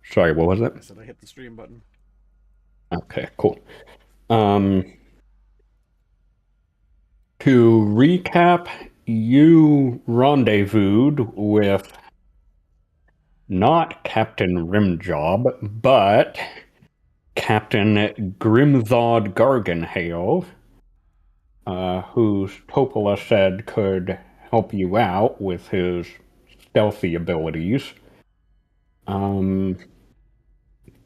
Sorry, what was it? I said I hit the stream button. Okay, cool. Um, to recap, you rendezvoused with not Captain Rimjob, but Captain Grimthod Garganhale, whose Topola said could help you out with his stealthy abilities. Um,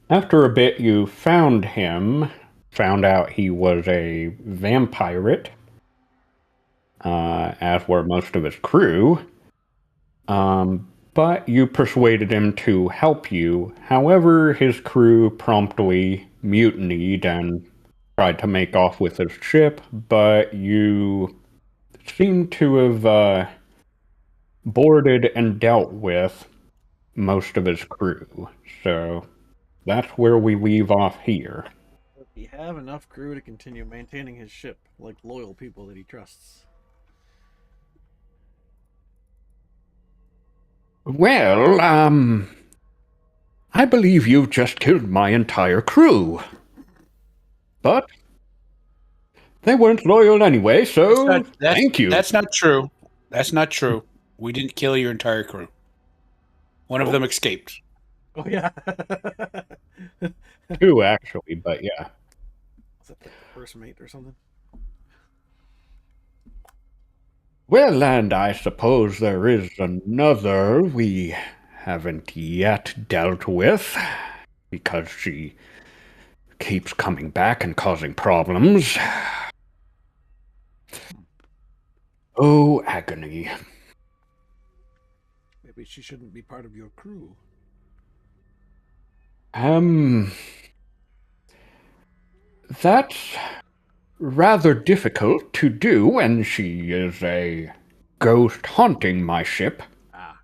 After a bit, you found him, found out he was a vampirate, as were most of his crew. But you persuaded him to help you. However, his crew promptly mutinied and tried to make off with his ship, but you seem to have boarded and dealt with most of his crew. So that's where we leave off here. Does he have enough crew to continue maintaining his ship like loyal people that he trusts? Well, I believe you've just killed my entire crew. But they weren't loyal anyway, That's so not that's thank you. that's not true. That's not true. We didn't kill your entire crew. One of them escaped. Oh yeah. Was Two, actually, but yeah. that like the first mate or something? Well, and I suppose there is another we haven't yet dealt with, because she keeps coming back and causing problems. Oh, agony. Maybe she shouldn't be part of your crew. Um, that's rather difficult to do when she is a ghost haunting my ship. Ah.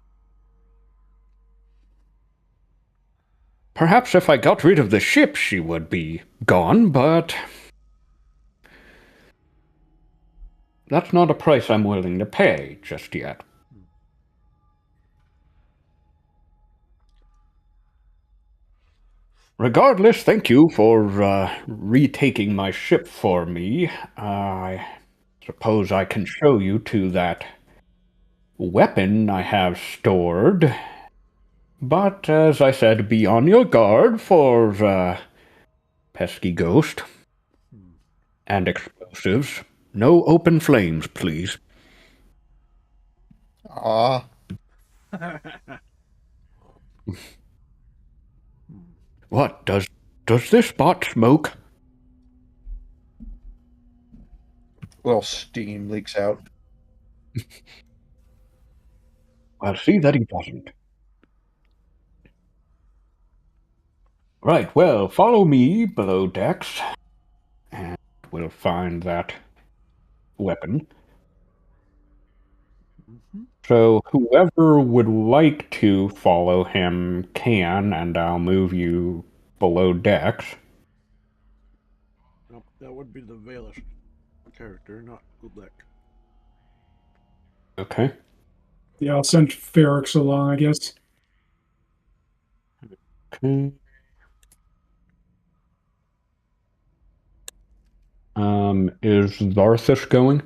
Perhaps if I got rid of the ship, she would be gone, but that's not a price I'm willing to pay just yet. Regardless, thank you for retaking my ship for me. I suppose I can show you to that weapon I have stored. But as I said, be on your guard for pesky ghost and explosives. No open flames, please. Aw. What does this bot smoke? Little steam leaks out. I'll see that he doesn't. Right, well, follow me below decks, and we'll find that weapon. So whoever would like to follow him can, and I'll move you below decks. Nope, that would be the Valish character, not Ublek. Okay. Yeah, I'll send Ferrix along, I guess. Okay. Is Zarthus going?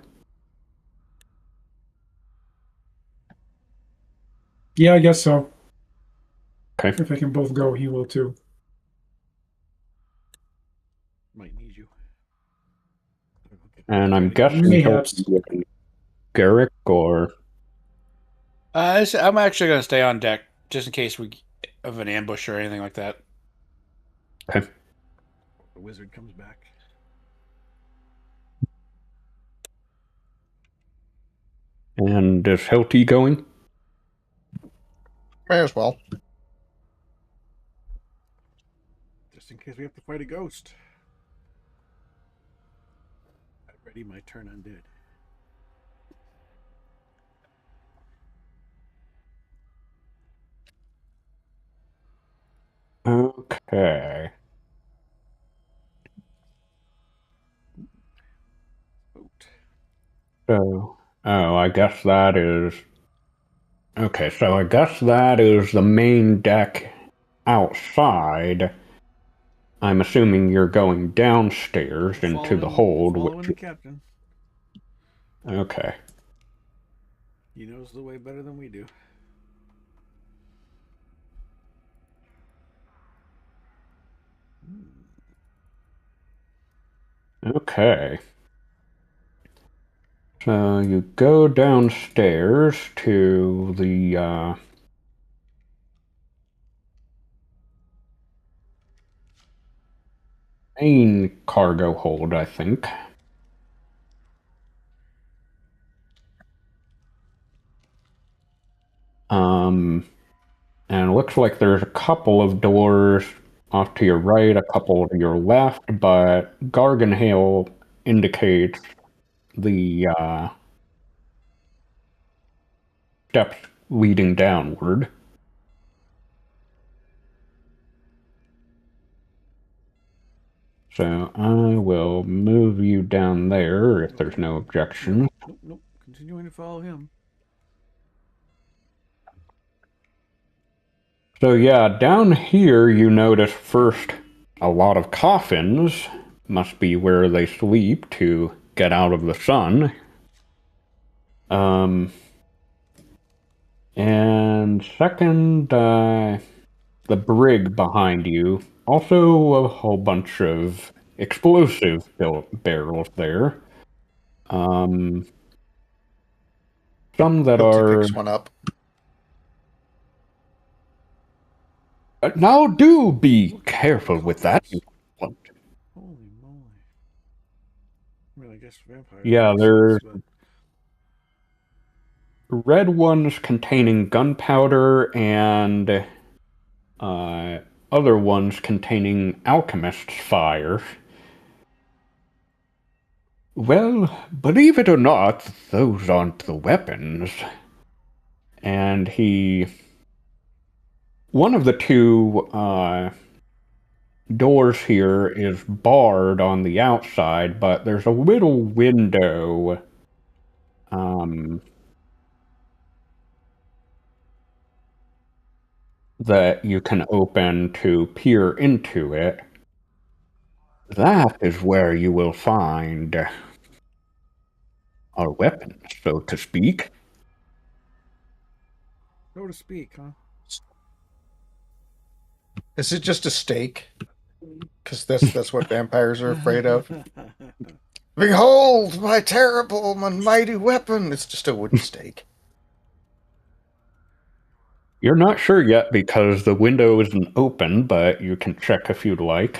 Yeah, I guess so. Okay. If they can both go, he will too. Might need you. And I'm guessing Mayhaps. he'll be with Garrick or... I'm actually going to stay on deck just in case we of an ambush or anything like that. Okay. The wizard comes back. And is Hilty going? May as well. Just in case we have to fight a ghost. I ready my turn undead. Okay. Boat. So, I guess that is... Okay, so I guess that is the main deck outside. I'm assuming you're going downstairs into the hold. Following the captain. Okay. He knows the way better than we do. Okay. So you go downstairs to the main cargo hold, I think. And it looks like there's a couple of doors off to your right, a couple to your left, but Garganhail indicates the steps leading downward. So I will move you down there if there's no objection. Nope. Continuing to follow him. So yeah, down here you notice first a lot of coffins. Must be where they sleep to get out of the sun. And second, the brig behind you. Also a whole bunch of explosive barrels there. Some that Hilti are... picks one up. Now do be careful with that. Holy moly. I mean, I guess vampires. Yeah, there's red ones containing gunpowder and other ones containing alchemist's fire. Well, believe it or not, those aren't the weapons. And one of the two doors here is barred on the outside, but there's a little window that you can open to peer into it. That is where you will find our weapons, so to speak. So to speak, huh? Is it just a stake? Because that's what vampires are afraid of. Behold, my terrible and mighty weapon! It's just a wooden stake. You're not sure yet because the window isn't open, but you can check if you'd like.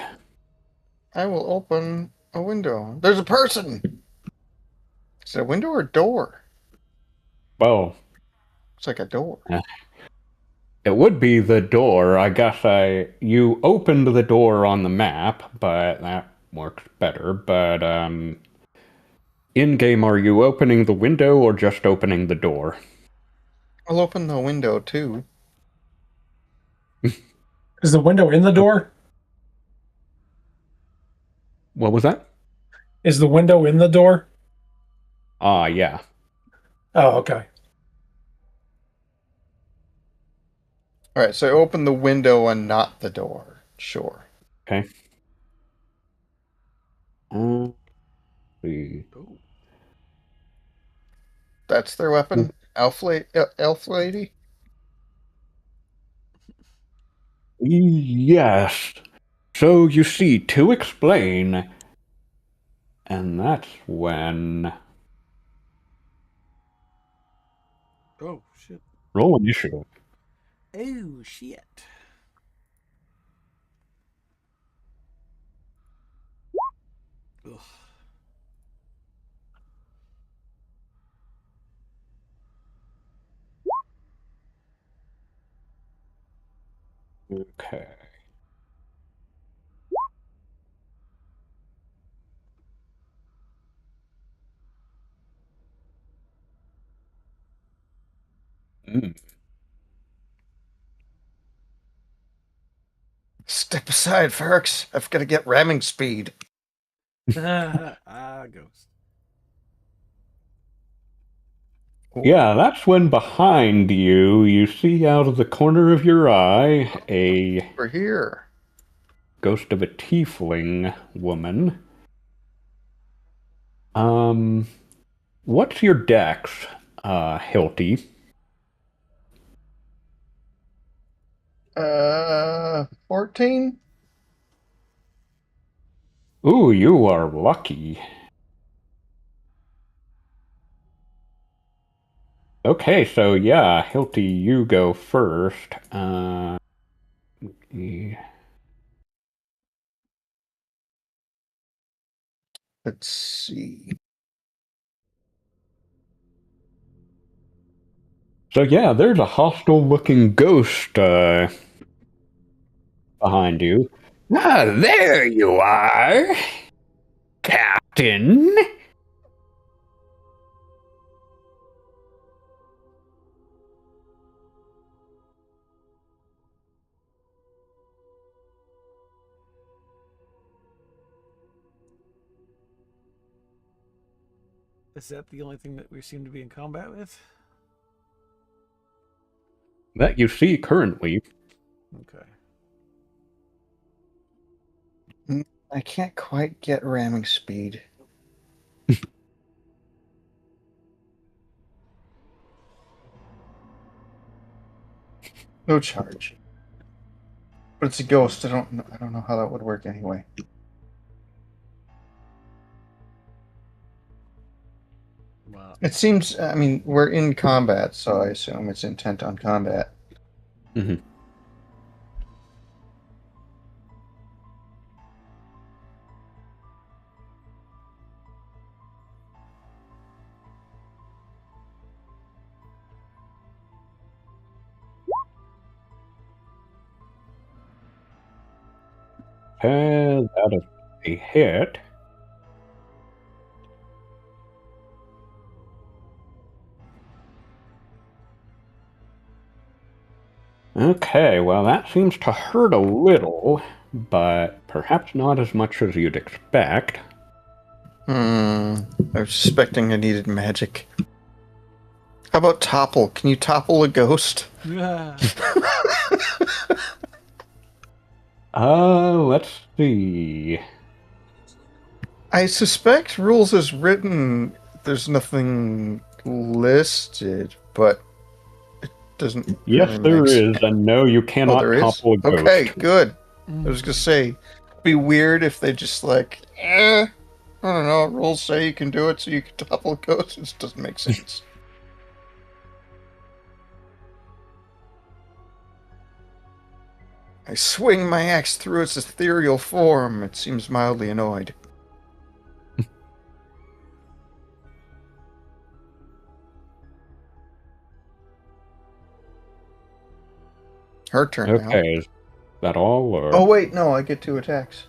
I will open a window. There's a person! Is it a window or a door? Well, It's like a door. it would be the door. I guess you opened the door on the map, but that works better. But in game, are you opening the window or just opening the door? I'll open the window too. Is the window in the door? What was that? Is the window in the door? Yeah. Oh, okay. Alright, so I open the window and not the door. Sure. Okay. See. That's their weapon? Elf lady? Yes. So you see, to explain, and that's when... Oh, shit. Roll initiative. Oh, shit. Ugh. Okay. Step aside, Ferks. I've got to get ramming speed. Ghost. Yeah, that's when behind you, you see out of the corner of your eye a We're here. ghost of a tiefling woman. Um, what's your dex, Hilty? 14? Ooh, you are lucky. Okay, so yeah, Hilty, you go first. Yeah. Let's see. So yeah, there's a hostile-looking ghost behind you. Ah, there you are, Captain. Is that the only thing that we seem to be in combat with? That you see currently. Okay. I can't quite get ramming speed. No charge. But it's a ghost. I don't know how that would work anyway. Well, It seems, I mean, we're in combat, so I assume it's intent on combat. Mhm. That is a hit. Okay, well, that seems to hurt a little, but perhaps not as much as you'd expect. I was suspecting I needed magic. How about topple? Can you topple a ghost? Let's see. I suspect rules as written, there's nothing listed, but it doesn't Yes, really there make is, sense. and no, you Oh, cannot there is? topple a ghost. Okay, good. I was gonna say, it'd be weird if they just like, I don't know, rules say you can do it, so you can topple a ghost. It just doesn't make sense. I swing my axe through its ethereal form. It seems mildly annoyed. Her turn now. Okay, is that all, or? Oh wait, no, I get 2 attacks.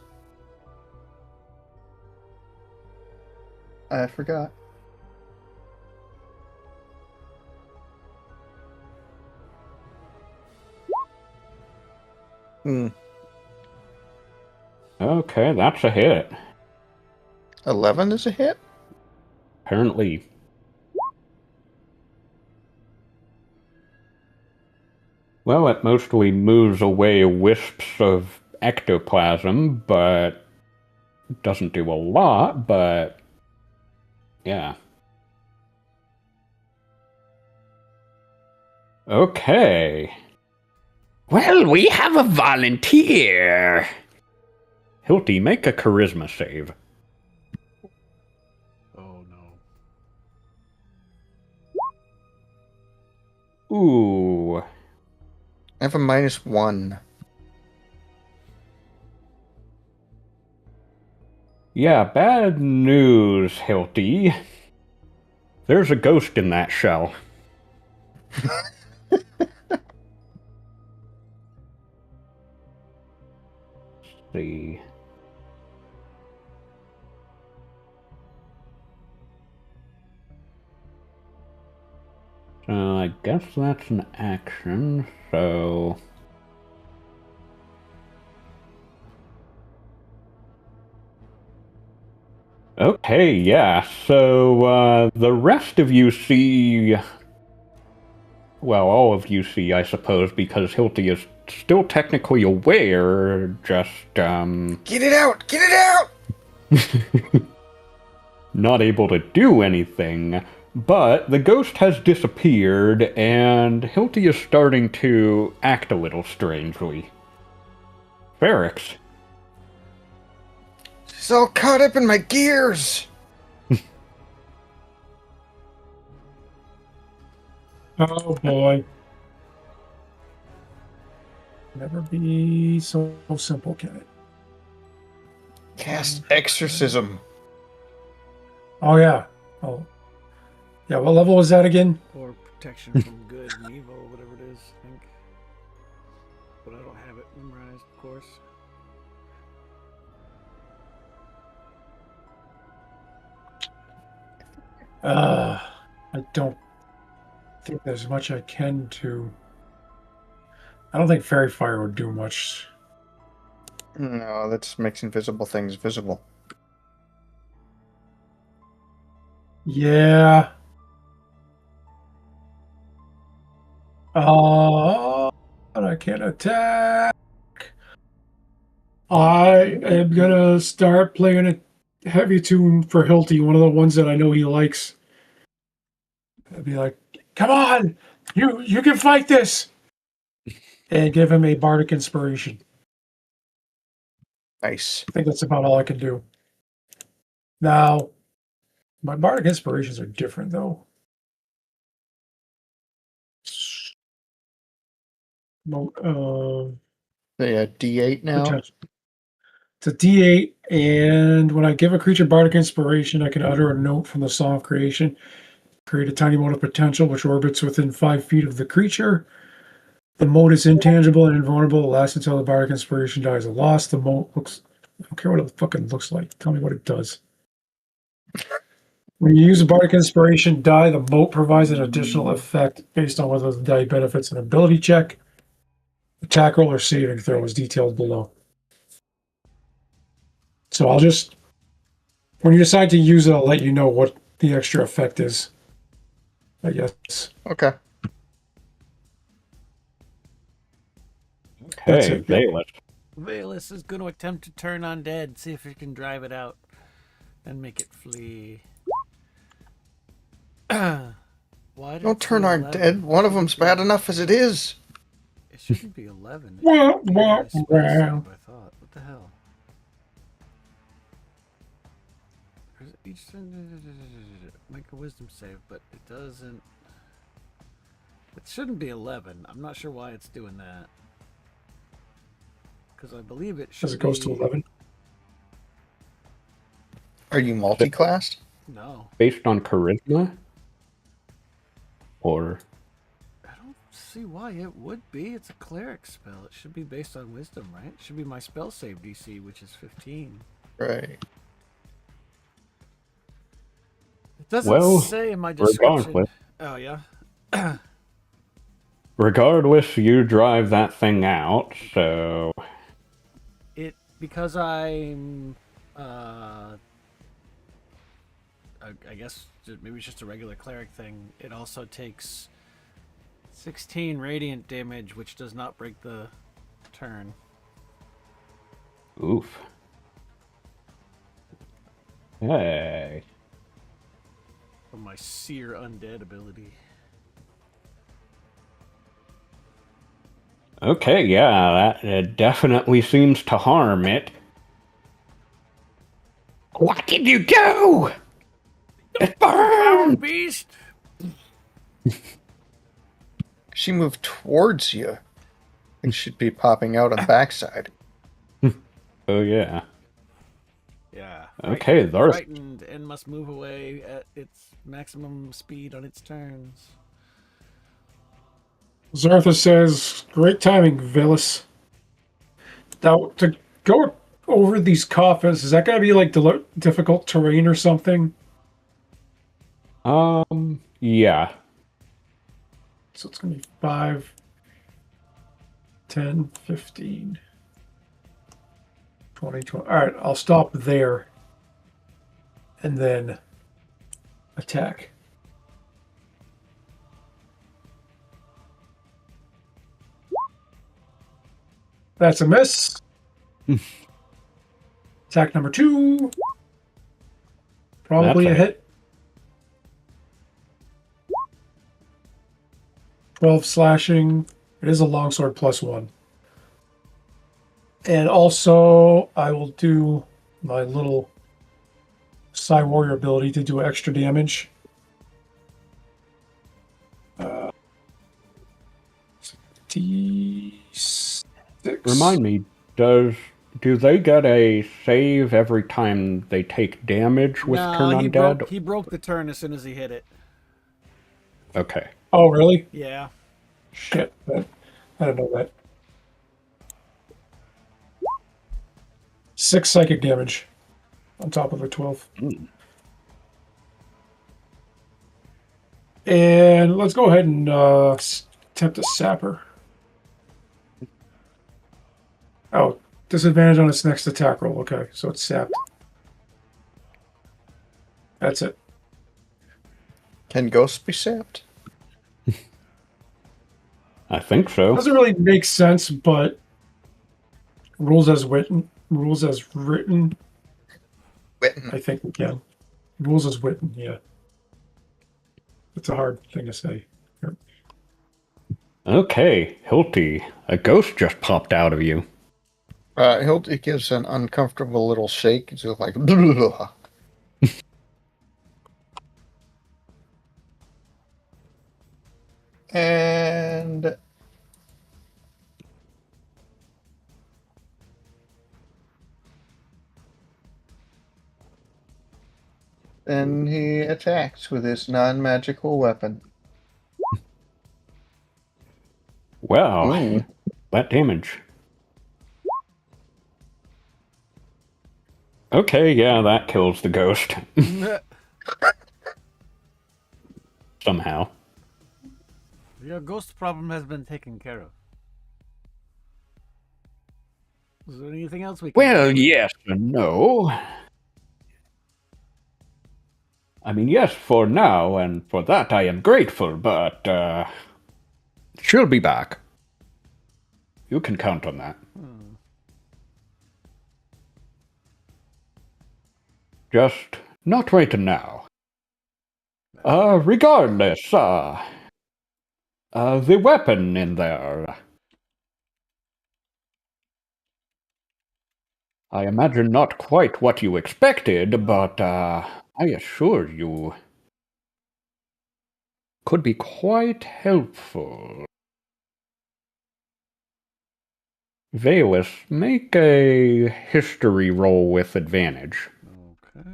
I forgot. Okay, that's a hit. 11 is a hit? Apparently. Well, it mostly moves away wisps of ectoplasm, but doesn't do a lot, but yeah. Okay. Well, we have a volunteer. Hilty, make a charisma save. oh no. Ooh. I have a -1. Yeah, bad news, Hilty. There's a ghost in that shell. See. So I guess that's an action, so... Okay, yeah. So the rest of you see, well, all of you see, I suppose, because Hilty is still technically aware, just Get it out! Get it out! not able to do anything. But the ghost has disappeared, and Hilty is starting to act a little strangely. Ferrix. She's all caught up in my gears. Oh boy. Never be so simple, can it? Cast exorcism. Oh yeah. Oh. Yeah, what level was that again? Or protection from good and evil, whatever it is, I think. But I don't have it memorized, of course. I don't think there's much I can do. I don't think fairy fire would do much. No, that just makes invisible things visible. Yeah. But I can't attack. I am gonna start playing a heavy tune for Hilty, one of the ones that I know he likes. I'd be like, "Come on, you can fight this," and give him a bardic inspiration. Nice. I think that's about all I can do. Now, my bardic inspirations are different though. Yeah, D8 now. Potential. It's a D8, and when I give a creature bardic inspiration, I can utter a note from the Song of Creation. Create a tiny mode of potential which orbits within 5 feet of the creature. The mode is intangible and invulnerable. It lasts until the bardic inspiration dies a loss. The mode looks. I don't care what it fucking looks like. Tell me what it does. When you use a bardic inspiration die, the moat provides an additional effect based on whether the die benefits an ability check, attack roll, or saving throw is detailed below. So I'll just, when you decide to use it, I'll let you know what the extra effect is. I guess. Okay. That's Okay, it. Yeah. Valus. Valus is going to attempt to turn undead, see if he can drive it out and make it flee. Why did Don't it turn say our 11? dead. One of them's bad enough as it is. It shouldn't be 11. It Wah, should be wah, my spell wah. save, I thought. What the hell? Or is it each make a wisdom save, but it doesn't. It shouldn't be 11. I'm not sure why it's doing that. Because I believe it should As it goes to be- 11. Are you multi-classed? No. Based on charisma? Or I don't see why it would be. It's a cleric spell. It should be based on wisdom, right? It should be my spell save DC, which is 15. Right. It doesn't Well, say in my description. regardless. Oh, yeah? regardless, you drive that thing out, so Because I'm, I guess maybe it's just a regular cleric thing. It also takes 16 radiant damage, which does not break the turn. oof. Hey. From my seer undead ability. Okay, yeah, that definitely seems to harm it. What did you do? It burned! Beast! She moved towards you. It should be popping out on the backside. Oh, yeah. Yeah. Okay, Zarth. Frightened and must move away at its maximum speed on its turns. Zartha says, "Great timing, Valus." Now, to go over these coffins, is that going to be like difficult terrain or something? Yeah. So it's going to be 5, 10, 15, 20, 20. All right, I'll stop there. and then attack. That's a miss. Attack number 2. Probably That's a hit. 12 slashing. It is a longsword +1. And also, I will do my little Psy Warrior ability to do extra damage. D6. Remind me, do they get a save every time they take damage with No, Turn Undead? he broke the turn as soon as he hit it. Okay. Oh, really? Yeah. Shit. I didn't know that. 6 psychic damage on top of the 12. And let's go ahead and attempt a sapper. Oh, disadvantage on its next attack roll. Okay, so it's sapped. That's it. Can ghosts be sapped? I think so. Doesn't really make sense, but rules as written. Rules as written. Witten. I think we can. Rules as written. Yeah. It's a hard thing to say. Here. Okay, Hilty, a ghost just popped out of you. Hildy gives an uncomfortable little shake. It's just like, and then he attacks with his non-magical weapon. Wow, Ooh. that damage. Okay, yeah, that kills the ghost. Somehow. Your ghost problem has been taken care of. Is there anything else we can Well, do? yes and no. I mean, yes, for now, and for that I am grateful, but, she'll be back. You can count on that. Just not right now. Regardless, the weapon in there. I imagine not quite what you expected, but, I assure you, could be quite helpful. Valus, make a history roll with advantage. Okay.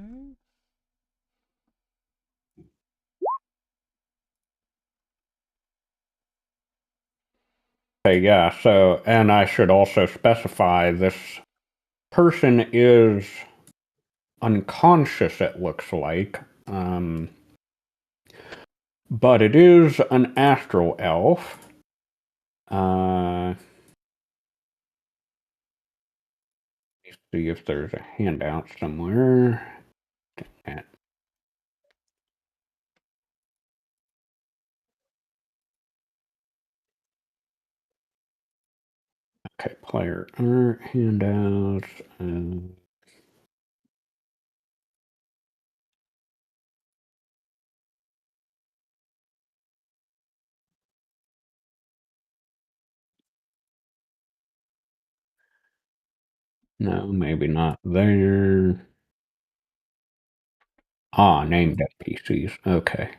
Okay, yeah, so, and I should also specify this person is unconscious, it looks like. But it is an astral elf. Let's see if there's a handout somewhere. Okay, player art, handouts. No, maybe not there. Ah, named NPCs. Okay.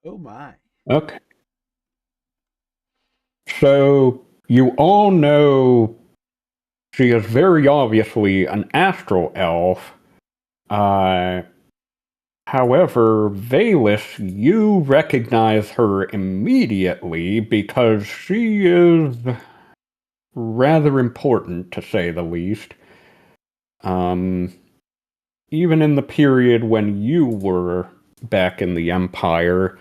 Oh my. Okay. So you all know she is very obviously an astral elf. However, Valus, you recognize her immediately because she is rather important, to say the least. Even in the period when you were back in the Empire,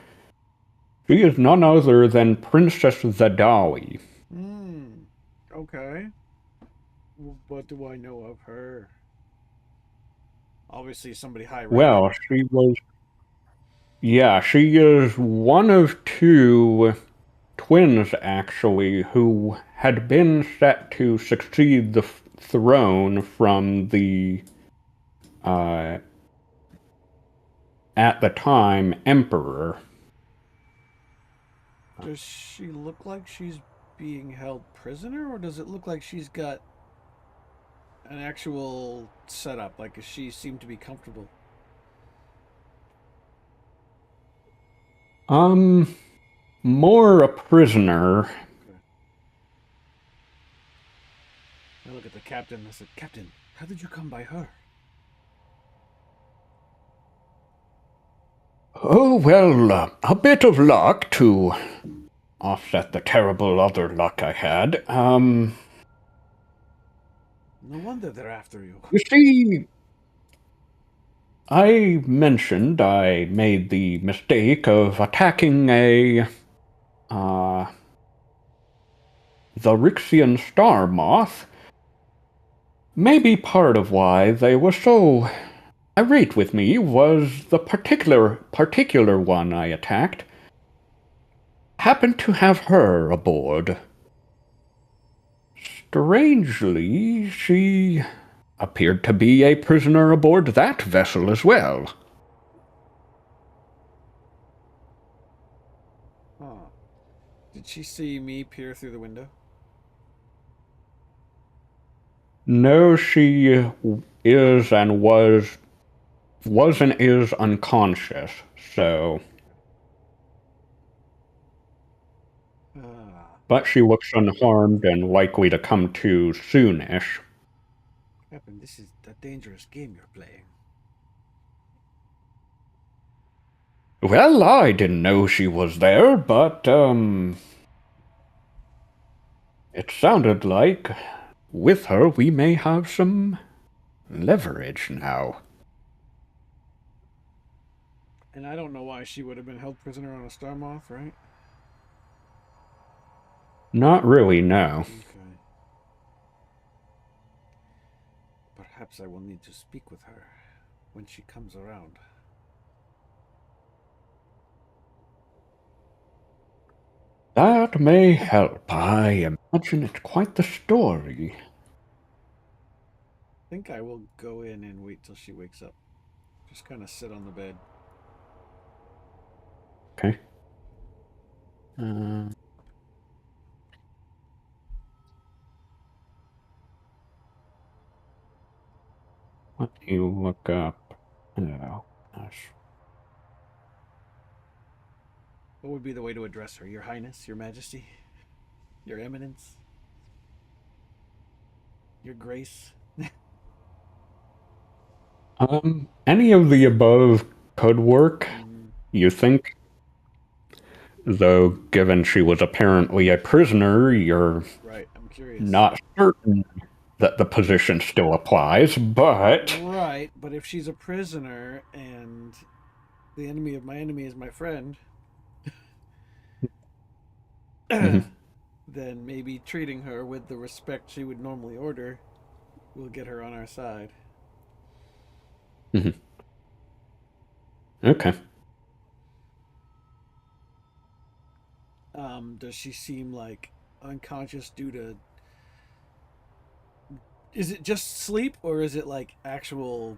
she is none other than Princess Zadali. Okay. What do I know of her? Obviously, somebody high ranking. Well, she is one of two twins, actually, who had been set to succeed the throne from the, uh, at the time, emperor. Does she look like she's being held prisoner, or does it look like she's got an actual setup? Like, does she seem to be comfortable? Um, More a prisoner. I look at the captain and I said, Captain, how did you come by her? Oh, well, a bit of luck to offset the terrible other luck I had. No wonder they're after you. You see, I mentioned I made the mistake of attacking uh, the Rixian star moth. Maybe part of why they were so irate with me was the particular one I attacked happened to have her aboard. Strangely, she appeared to be a prisoner aboard that vessel as well. Huh. Did she see me peer through the window? No, she is and was and is unconscious, so. Ah, But she looks unharmed and likely to come to soonish. Captain, this is a dangerous game you're playing. Well, I didn't know she was there, but, it sounded like with her we may have some leverage now. And I don't know why she would have been held prisoner on a star moth, right? Not really, no. Okay. Perhaps I will need to speak with her when she comes around. That may help. I imagine it's quite the story. I think I will go in and wait till she wakes up. Just kind of sit on the bed. Okay. Uh, Let me look up. Oh, gosh. What would be the way to address her? Your Highness, Your Majesty, Your Eminence, Your Grace? Any of the above could work, you think? Though, given she was apparently a prisoner, you're Right, I'm curious. not certain that the position still applies, but. Right, but if she's a prisoner and the enemy of my enemy is my friend, Mhm, then maybe treating her with the respect she would normally order will get her on our side. mhm. Okay. Does she seem like unconscious due to? Is it just sleep, or is it like actual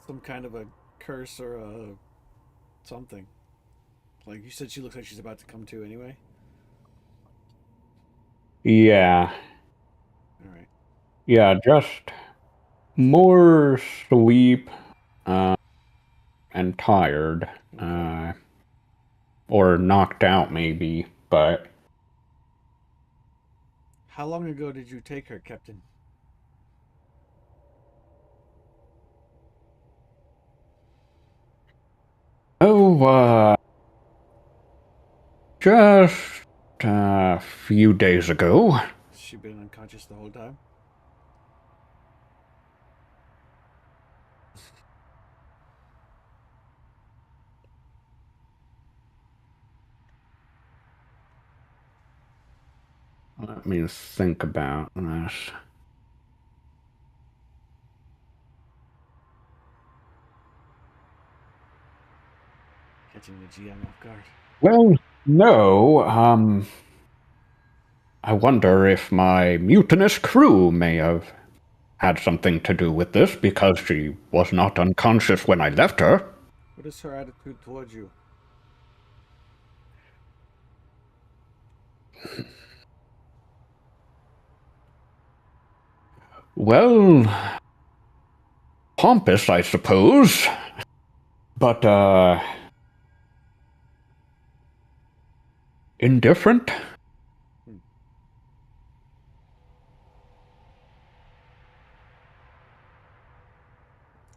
some kind of a curse or a something? Like you said, she looks like she's about to come to anyway. Yeah. All right. Yeah, just more sleep, uh, and tired. Okay. Or knocked out, maybe, but. How long ago did you take her, Captain? Oh, just a few days ago. Has she been unconscious the whole time? Let me think about this. Catching the GM off guard. Well, no, I wonder if my mutinous crew may have had something to do with this, because she was not unconscious when I left her. What is her attitude towards you? Well, pompous, I suppose. But, indifferent?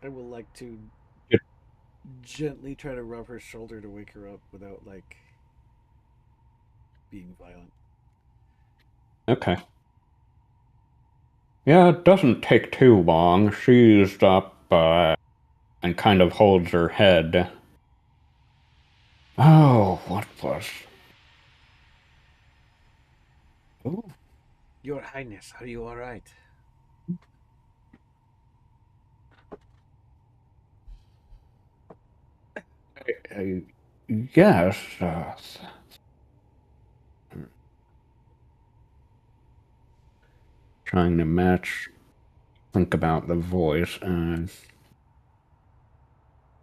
I will like to Yeah. gently try to rub her shoulder to wake her up without, like, being violent. Okay. Yeah, it doesn't take too long. She's up, and kind of holds her head. Oh, what was... Oh, Your Highness, are you alright? yes, trying to think about the voice.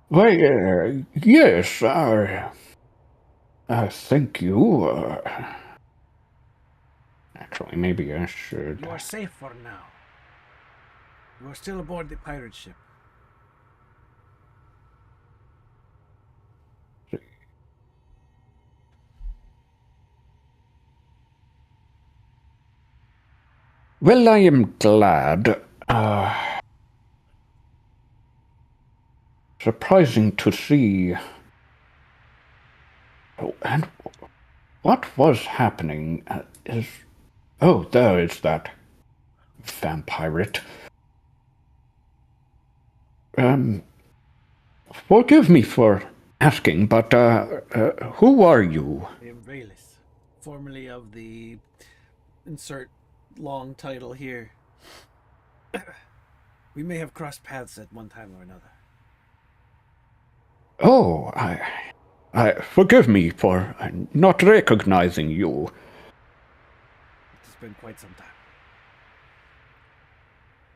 Well, yes, thank you. Actually, maybe I should. You are safe for now. You are still aboard the pirate ship. Well, I am glad. Surprising to see. Oh, and what was happening Oh, there is that vampirate. Forgive me for asking, but, who are you? I am Valis, formerly of the... Insert long title here. We may have crossed paths at one time or another. Oh, I forgive me for not recognizing you. It has been quite some time.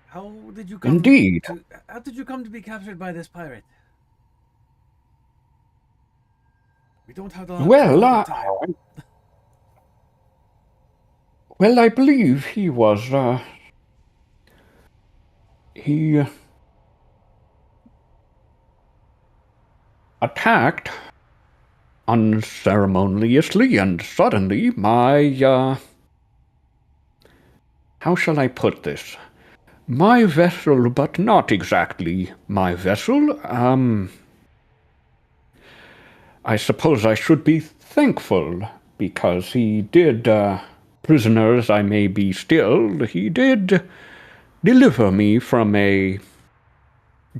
How did you come Indeed. How did you come to be captured by this pirate? We don't have a lot of time. Well, I believe he was, he attacked unceremoniously and suddenly my, how shall I put this? My vessel, but not exactly my vessel. I suppose I should be thankful, because he did, prisoner as I may be still, he did deliver me from a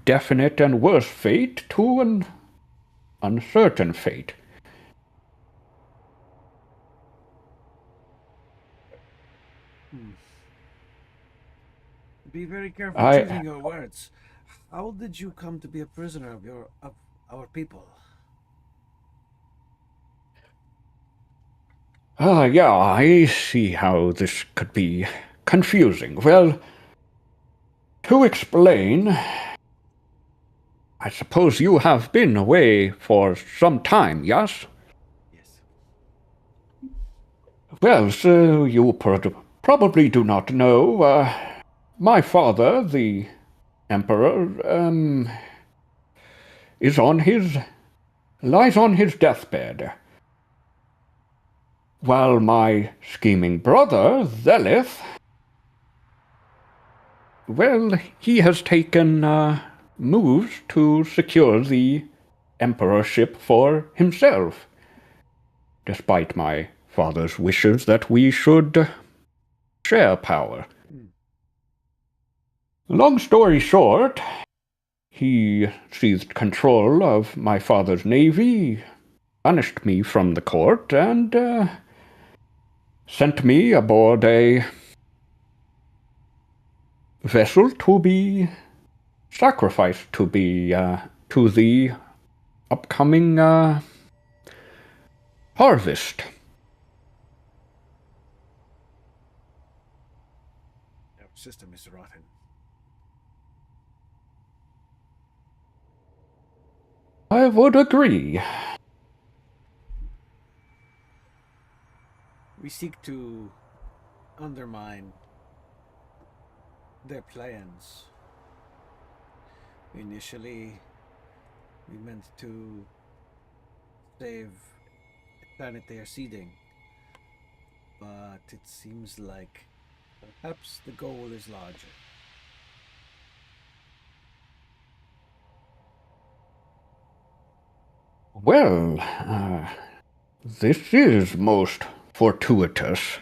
definite and worse fate to an uncertain fate. Be very careful choosing your words. How did you come to be a prisoner of our people? Yeah, I see how this could be confusing. Well, to explain, I suppose you have been away for some time, yes? Yes. Well, so you probably do not know, my father, the Emperor, lies on his deathbed, while my scheming brother, Zelith, well, he has taken, moves to secure the emperorship for himself, despite my father's wishes that we should share power. Long story short, he seized control of my father's navy, banished me from the court, and sent me aboard a vessel to be sacrificed to the upcoming harvest. Our system is rotten. I would agree. We seek to undermine their plans. Initially, we meant to save the planet they are seeding, but it seems like perhaps the goal is larger. Well, this is most fortuitous.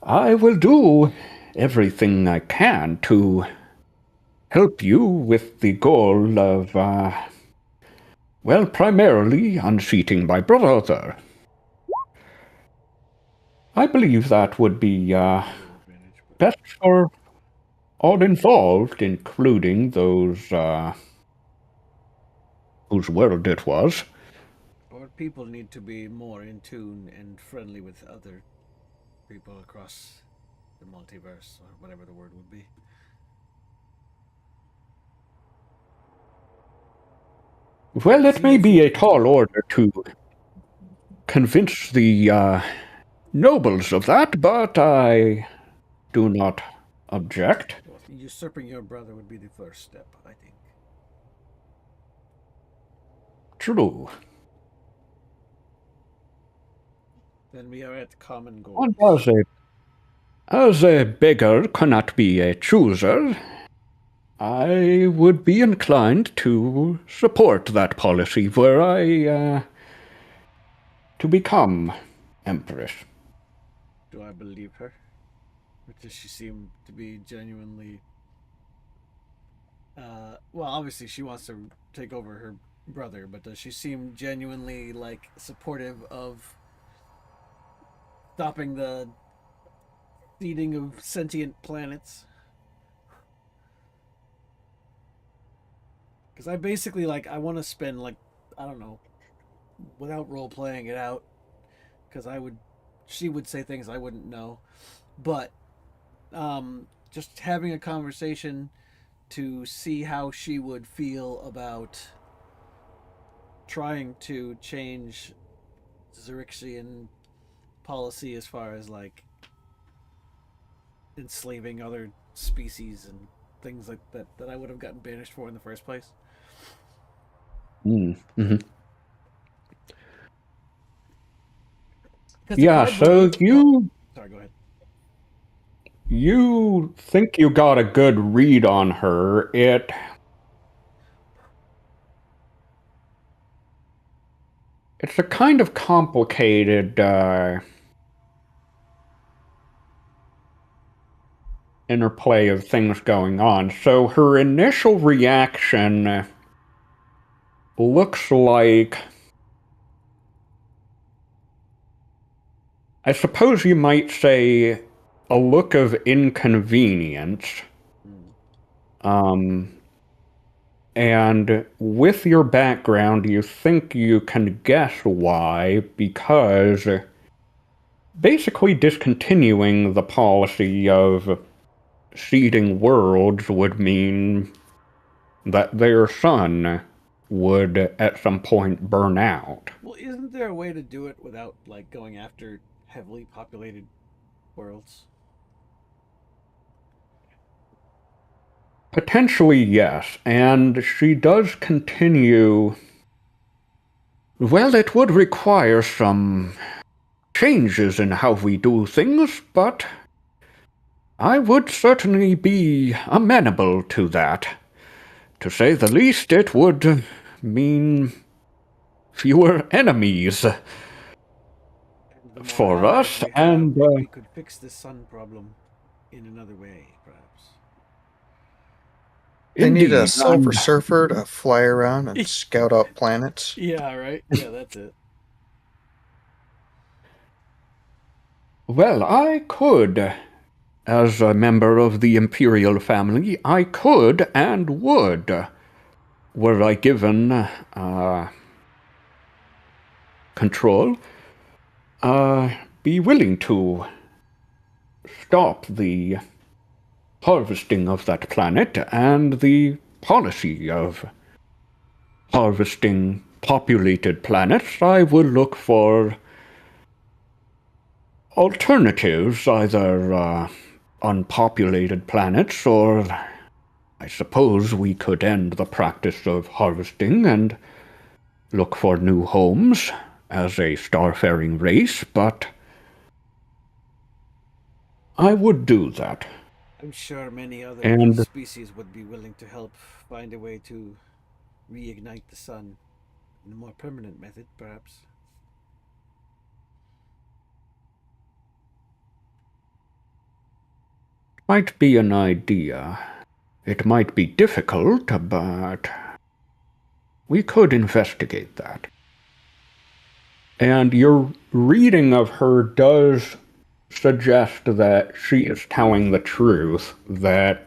I will do everything I can to help you with the goal of, well, primarily unseating my brother. I believe that would be best for all involved, including those whose world it was. Our people need to be more in tune and friendly with other people across the multiverse, or whatever the word would be. Well, it may be a tall order to convince the nobles of that, but I do not object. Well, usurping your brother would be the first step, I think. True. Then we are at common And goals. as a beggar cannot be a chooser, I would be inclined to support that policy were I to become empress. Do I believe her? Or does she seem to be genuinely... well, obviously she wants to take over her brother, but does she seem genuinely, like, supportive of stopping the seeding of sentient planets? Because I basically, like, I want to spend, like, I don't know, without role playing it out, because she would say things I wouldn't know, but just having a conversation to see how she would feel about trying to change Xerixian policy as far as like enslaving other species and things like that I would have gotten banished for in the first place. Mm-hmm. Yeah, so sorry, go ahead. You think you got a good read on her. It's a kind of complicated interplay of things going on. So her initial reaction looks like, I suppose you might say, a look of inconvenience. And with your background, you think you can guess why, because basically discontinuing the policy of seeding worlds would mean that their sun would at some point burn out. Well, isn't there a way to do it without like going after heavily populated worlds? Potentially, yes, and she does continue. Well, it would require some changes in how we do things, but I would certainly be amenable to that. To say the least, it would mean fewer enemies for us, and we could fix the sun problem in another way, perhaps. They indeed, need a Silver Surfer to fly around and scout out planets. Yeah, right? Yeah, that's it. Well, I could, as a member of the Imperial family, I could and would, were I given control, be willing to stop the harvesting of that planet and the policy of harvesting populated planets, I would look for alternatives, either unpopulated planets, or I suppose we could end the practice of harvesting and look for new homes as a starfaring race, but I would do that. I'm sure many other And species would be willing to help find a way to reignite the sun in a more permanent method, perhaps. might be an idea. It might be difficult, but we could investigate that. And your reading of her does suggest that she is telling the truth, that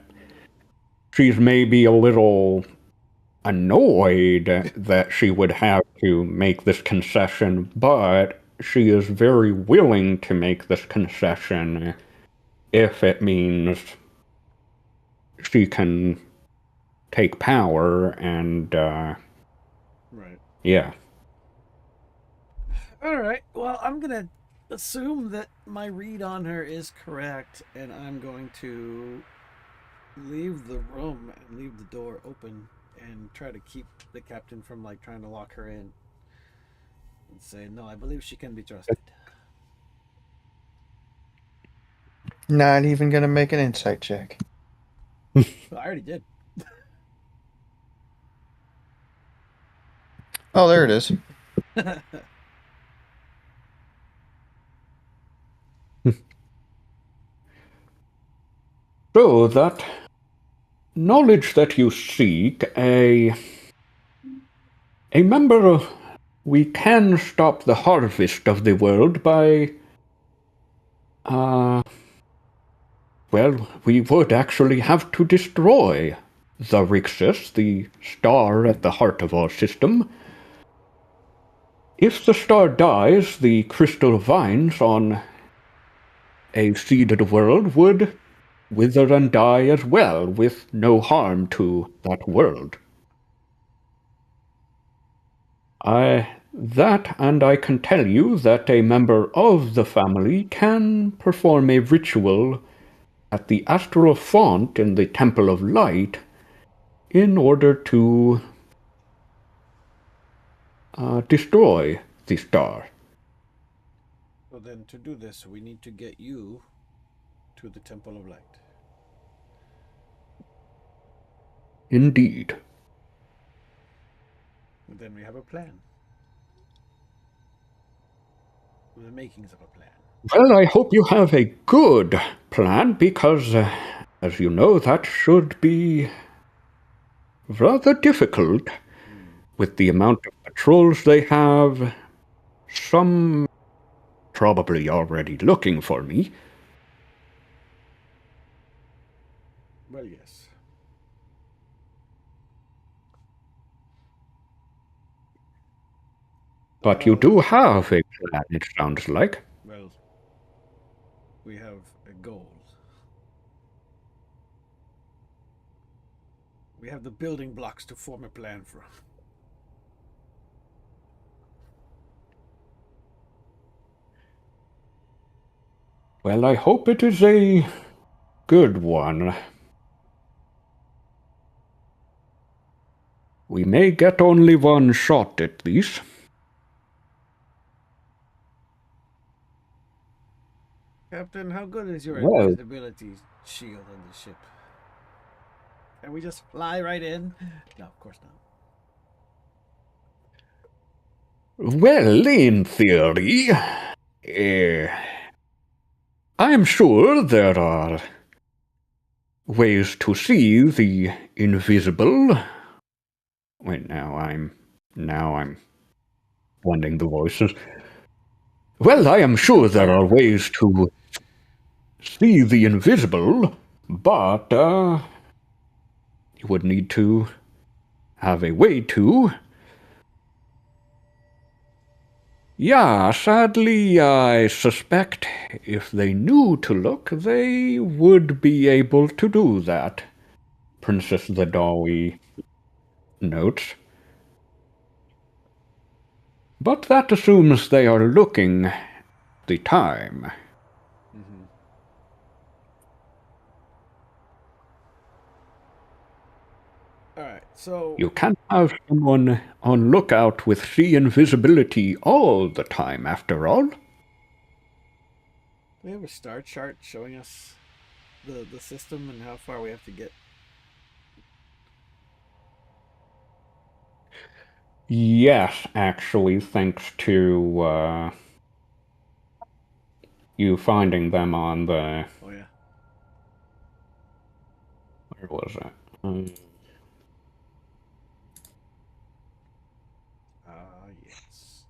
she's maybe a little annoyed that she would have to make this concession, but she is very willing to make this concession if it means she can take power and, Right. yeah. All right. Well, I'm gonna assume that my read on her is correct, and I'm going to leave the room and leave the door open and try to keep the captain from like trying to lock her in and say, no, I believe she can be trusted. Not even gonna make an insight check. Well, I already did. Oh, there it is. So that knowledge that you seek, a member of, we can stop the harvest of the world by, well, we would actually have to destroy the Rixus, the star at the heart of our system. If the star dies, the crystal vines on a seeded world would wither and die as well, with no harm to that world. That, and I can tell you that a member of the family can perform a ritual at the astral font in the Temple of Light in order to destroy the star. So then, to do this, we need to get you to the Temple of Light. Indeed. And then we have a plan. The makings of a plan. Well, I hope you have a good plan, because, as you know, that should be rather difficult with the amount of patrols they have. Some probably already looking for me. Well, yes. But you do have a plan, it sounds like. Well, we have a goal. We have the building blocks to form a plan from. Well, I hope it is a good one. We may get only one shot at these. Captain, how good is your Well. invisibility shield on the ship? Can we just fly right in? No, of course not. Well, in theory, I'm sure there are ways to see the invisible. Wait, now I'm blending the voices. Well, I am sure there are ways to see the invisible, but you would need to have a way to. Yeah, sadly, I suspect if they knew to look, they would be able to do that, Princess Zadawi notes. But that assumes they are looking the time. Mm-hmm. All right, so You can't have someone on lookout with sea invisibility all the time, after all. do we have a star chart showing us the system and how far we have to get? Yes, actually, thanks to you finding them on the... Oh yeah. Where was it? Yes.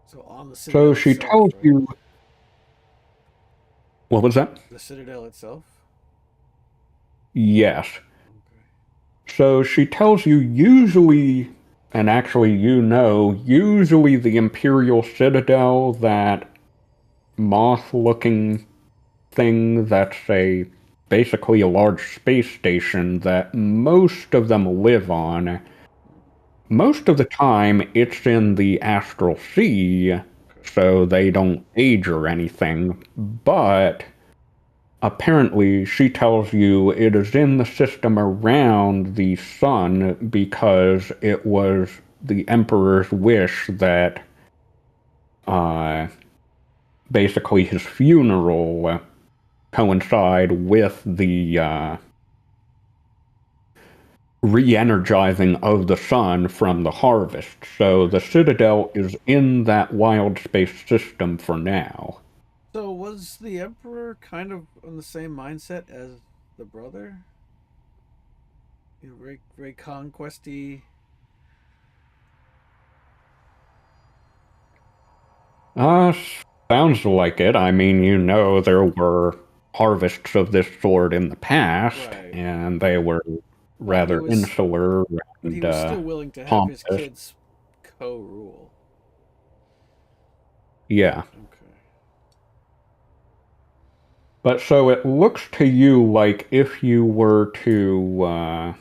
So on the So Citadel she itself, tells right? you... What was that? The Citadel itself. Yes. Okay. So she tells you usually, and actually usually the Imperial Citadel, that moth-looking thing that's basically a large space station that most of them live on. Most of the time, it's in the astral sea, Okay. so they don't age or anything, but apparently she tells you it is in the system around the sun because it was the Emperor's wish that uh, basically his funeral coincide with the re-energizing of the sun from the harvest. So the Citadel is in that wild space system for now. So was the Emperor kind of on the same mindset as the brother? You know, very conquesty. Uh, Sounds like it. I mean, there were harvests of this sort in the past, Right. and they were But he rather was insular but he and was still willing to have his pompous. kids co-rule. Yeah. Okay. But so it looks to you like if you were to,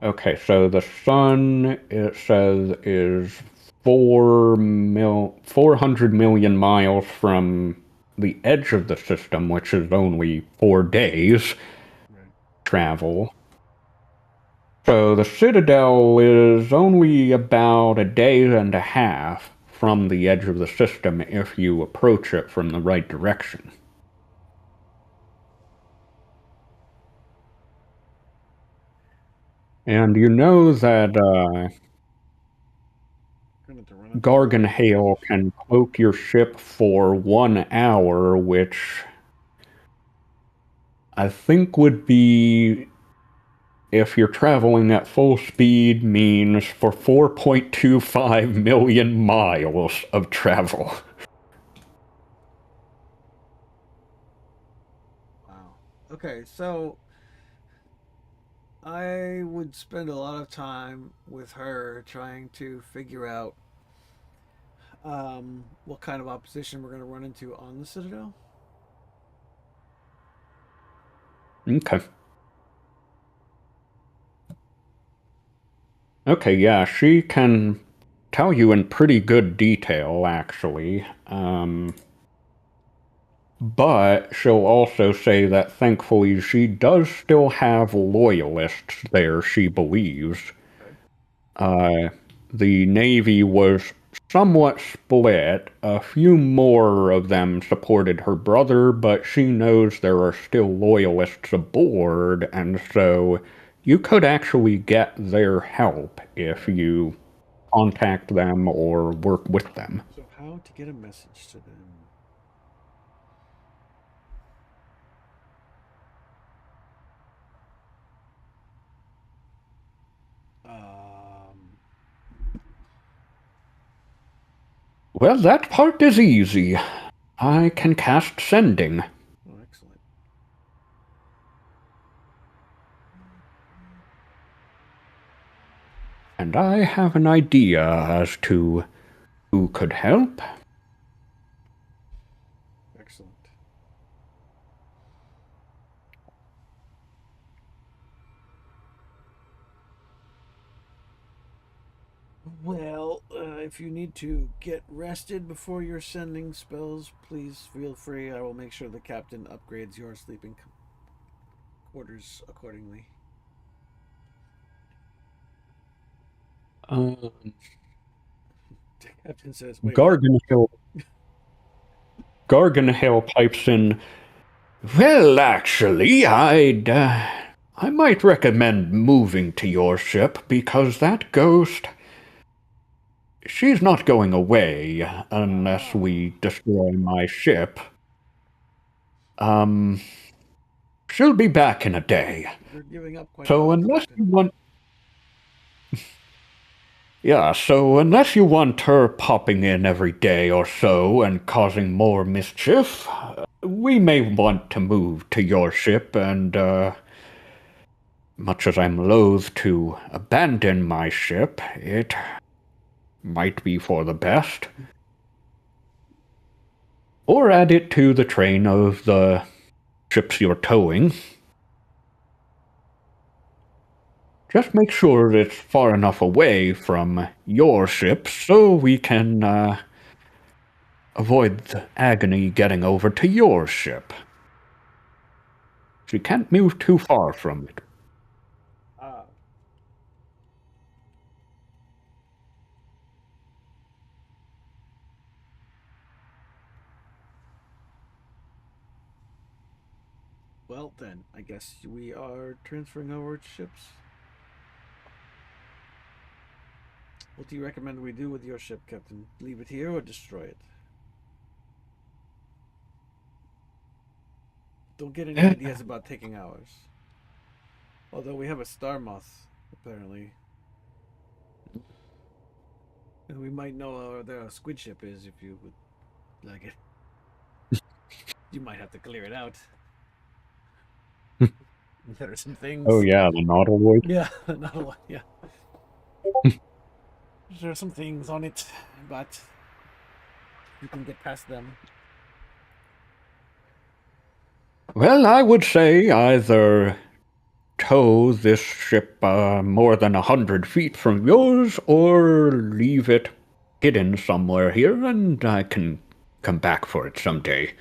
okay, so the sun, it says, is 400 million miles from the edge of the system, which is only 4 days Right. travel. So the Citadel is only about a day and a half from the edge of the system if you approach it from the right direction. And you know that Gonna have to run up to the Garganhail can cloak your ship for 1 hour, which I think would be, if you're traveling at full speed, means for 4.25 million miles of travel. Wow. Okay, so I would spend a lot of time with her trying to figure out what kind of opposition we're going to run into on the Citadel. Okay. Okay, yeah, she can tell you in pretty good detail, actually. But she'll also say that thankfully she does still have loyalists there, she believes. Okay. Uh, the Navy was somewhat split. A few more of them supported her brother, but she knows there are still loyalists aboard, and so you could actually get their help if you contact them or work with them. So how to get a message to them? Um, Well, that part is easy. I can cast sending. oh, excellent. And I have an idea as to who could help. Excellent. Well, if you need to get rested before you're sending spells, please feel free. I will make sure the captain upgrades your sleeping quarters accordingly. The captain says, "Wait, what?" Garganhill pipes in. Well, actually, I might recommend moving to your ship because that ghost, she's not going away unless we destroy my ship. She'll be back in a day. You're giving up quite a So lot, unless you Captain. want, yeah, so unless you want her popping in every day or so and causing more mischief, we may want to move to your ship and, much as I'm loath to abandon my ship, it might be for the best. Or add it to the train of the ships you're towing. Just make sure it's far enough away from your ship so we can avoid the agony getting over to your ship. She can't move too far from it. Well, then, I guess we are transferring over ships. What do you recommend we do with your ship, Captain? Leave it here or destroy it? Don't get any ideas about taking ours. Although we have a star moth, apparently. And we might know where the squid ship is if you would like it. You might have to clear it out. There are some things. Oh yeah, the Nautiloid. Yeah, not a lot. Yeah. There are some things on it, but you can get past them. Well, I would say either tow this ship more than 100 feet from yours, or leave it hidden somewhere here, and I can come back for it someday.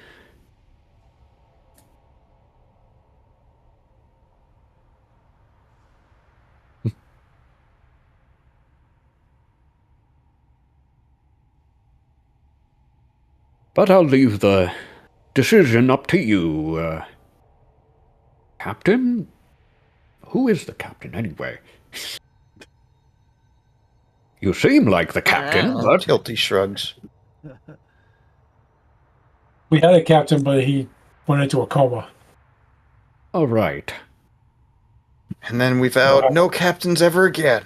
But I'll leave the decision up to you, Captain? Who is the captain, anyway? You seem like the captain, but... Tilty shrugs. We had a captain, but he went into a coma. All right. And then we vowed no captains ever again.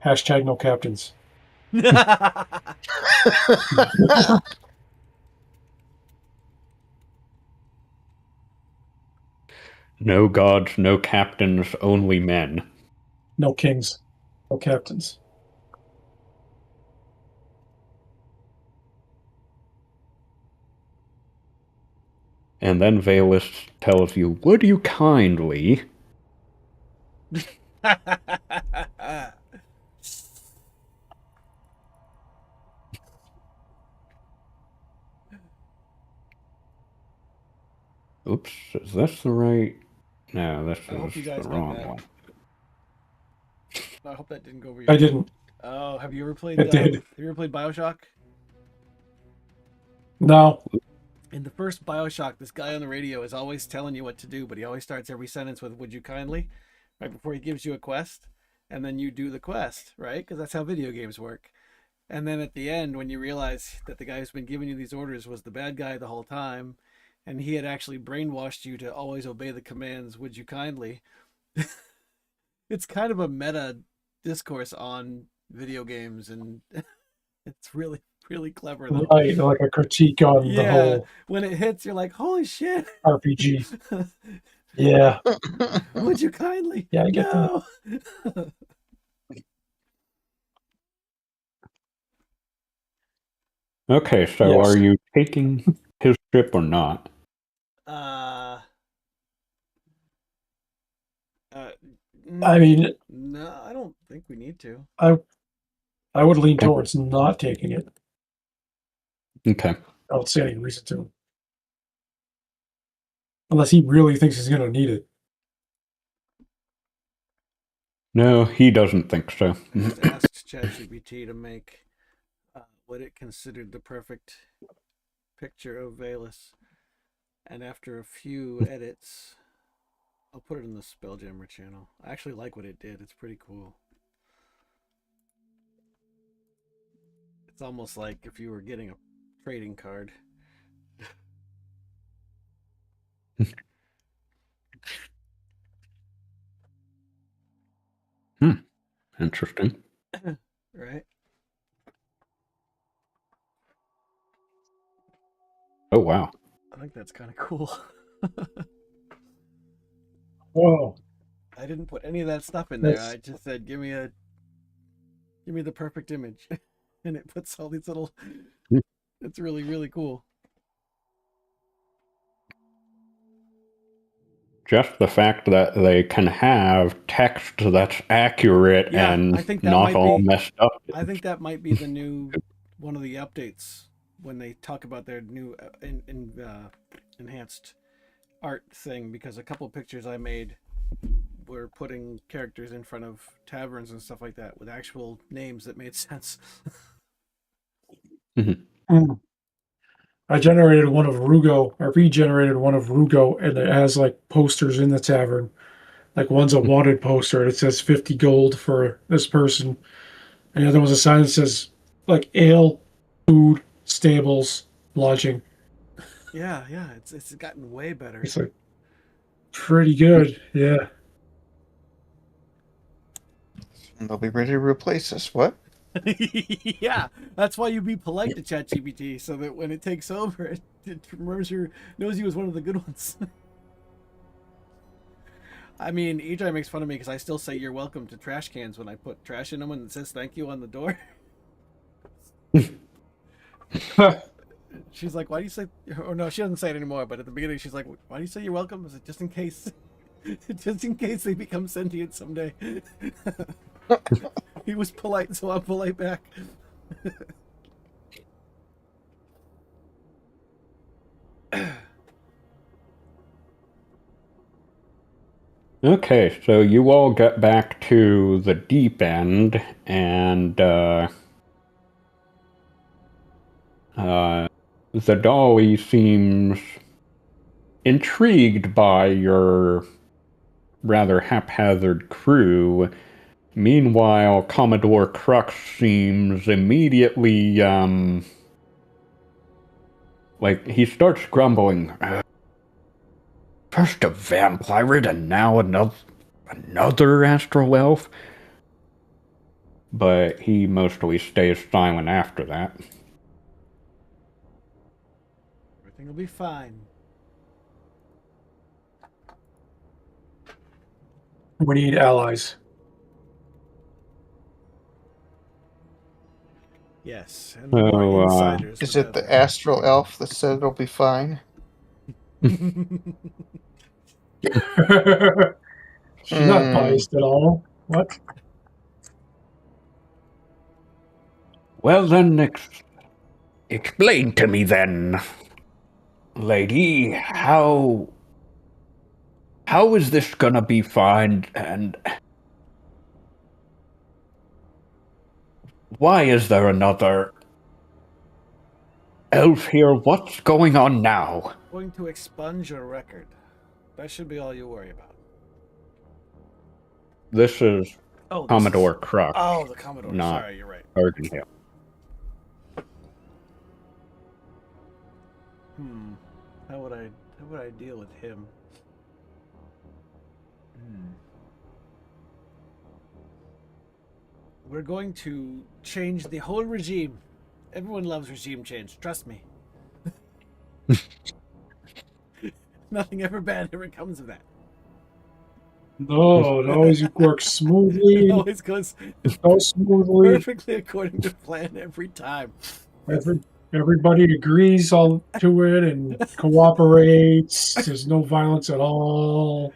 Hashtag no captains. No gods, no captains, only men. No kings. No captains. And then Valus tells you, would you kindly... Oops, is this the right... No, this is the wrong one. I hope that didn't go over your I didn't. Oh, have you ever played? It did. Have you ever played BioShock? No. In the first BioShock, this guy on the radio is always telling you what to do, but he always starts every sentence with "Would you kindly," right before he gives you a quest, and then you do the quest, right? Because that's how video games work. And then at the end, when you realize that the guy who's been giving you these orders was the bad guy the whole time, and he had actually brainwashed you to always obey the commands, "Would you kindly?" It's kind of a meta discourse on video games, and it's really, really clever though. Right, like a critique on the whole when it hits, you're like, holy shit. RPG. Yeah. Would you kindly? Yeah, I get no. Okay, so Yes. are you taking his ship or not? Uh, I mean, no, I don't think we need to. I would lean Okay. towards not taking it. Okay. I don't see any reason to. Unless he really thinks he's going to need it. No, he doesn't think so. I just asked ChatGPT to make what it considered the perfect picture of Valus, and after a few edits, I'll put it in the Spelljammer channel. I actually like what it did. It's pretty cool. It's almost like if you were getting a trading card. Interesting. Right? Oh, wow. I think that's kind of cool. Whoa. I didn't put any of that stuff in there. That's I just said, give me the perfect image. And it puts all these little Hmm. it's really, really cool. Just the fact that they can have text that's accurate Yeah, and I think that not might all be messed up. I think that might be the new one of the updates when they talk about their new enhanced art thing, because a couple pictures I made were putting characters in front of taverns and stuff like that with actual names that made sense. Mm. I generated one of Rugo. I regenerated one of Rugo, and it has like posters in the tavern. Like one's a wanted poster, and it says 50 gold for this person, and the other one's a sign that says like ale, food, stables, lodging. Yeah, it's gotten way better. It's like pretty good. Yeah. And they'll be ready to replace us. What? Yeah, that's why you be polite to ChatGPT, so that when it takes over, it knows you as one of the good ones. I mean, EJ makes fun of me because I still say "you're welcome" to trash cans when I put trash in them, and it says "thank you" on the door. She's like, "Why do you say?" Or no, she doesn't say it anymore. But at the beginning, she's like, "Why do you say you're welcome?" I said, "Just in case, just in case they become sentient someday." He was polite, so I'm polite back. Okay, so you all get back to the deep end, and the dolly seems intrigued by your rather haphazard crew. Meanwhile, Commodore Crux seems immediately, like, he starts grumbling. First a vampire and now another astral elf? But he mostly stays silent after that. Everything will be fine. We need allies. Yes, and So, more insiders. Is it the astral elf that said it'll be fine? She's not Hmm. biased at all. What? well then, explain to me then, lady, how is this gonna be fine, and why is there another elf here? What's going on now? Going to expunge your record. That should be all you worry about. This is Oh, Commodore Crux, Oh, the Commodore. not Sorry, you're right. Sergeant Hill. How would I deal with him? We're going to change the whole regime. Everyone loves regime change. Trust me. Nothing ever bad ever comes of that. No, it always works It smoothly. always goes So smoothly. perfectly according to plan every time. Every, everybody agrees all to it and cooperates. There's no violence at all.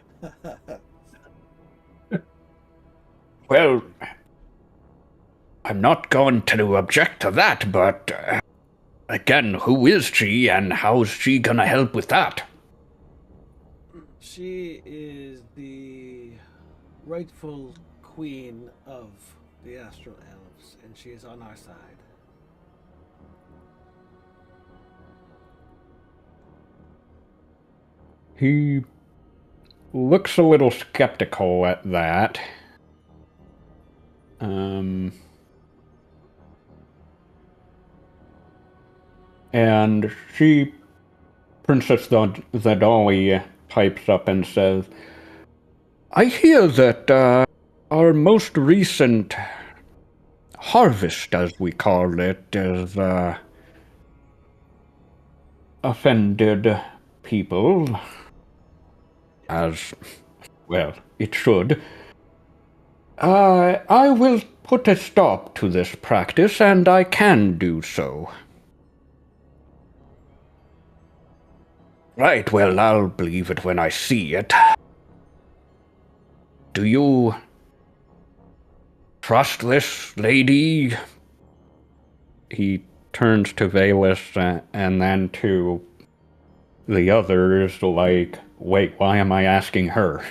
Well, I'm not going to object to that, but again, who is she and how's she gonna help with that? She is the rightful queen of the Astral Elves, and she is on our side. He looks a little skeptical at that. And Princess Zadali, pipes up and says, I hear that our most recent harvest, as we call it, is offended people, as well it should. I will put a stop to this practice, and I can do so. Right, well, I'll believe it when I see it. Do you trust this lady? He turns to Valus and then to the others, like, wait, why am I asking her?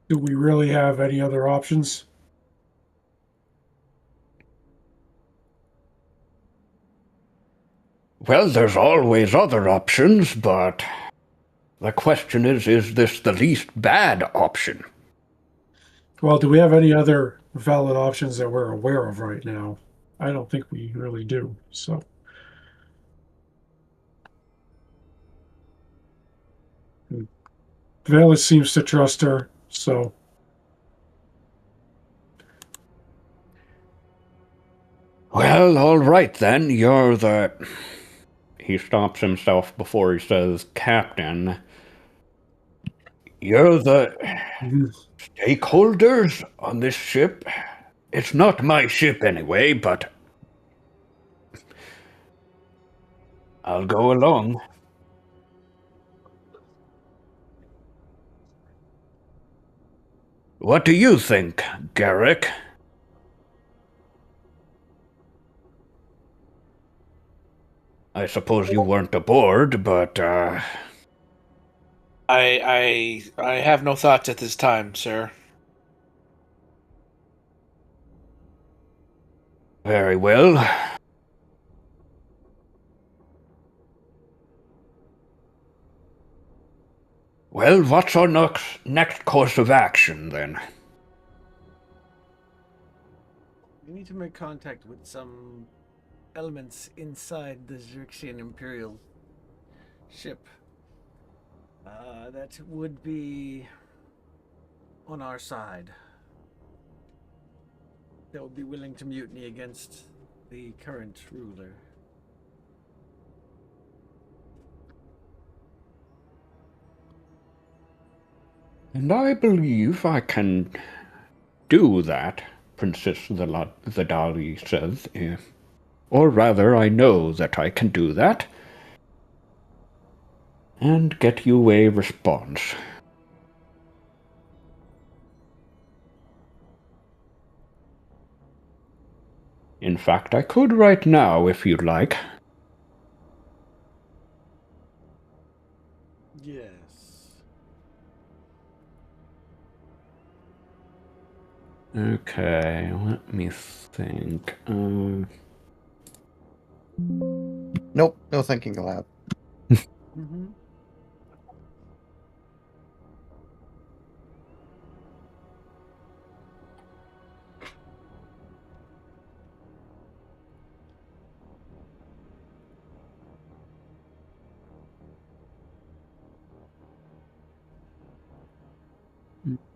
Do we really have any other options? Well, there's always other options, but the question is this the least bad option? Well, do we have any other valid options that we're aware of right now? I don't think we really do. So, Valus seems to trust her. So, Well, all right then, you're the... He stops himself before he says, Captain. You're the stakeholders on this ship? It's not my ship anyway, but I'll go along. What do you think, Garrick? I suppose you weren't aboard, but, I have no thoughts at this time, sir. very well. Well, what's our next course of action, then? We need to make contact with some elements inside the Xerxian Imperial ship. That would be on our side. That would be willing to mutiny against the current ruler. And I believe I can do that, Princess Zadali says. Or rather, I know that I can do that. And get you a response. In fact, I could right now, if you'd like. Yes. Okay, let me think. Nope, no thinking aloud. Mm-hmm.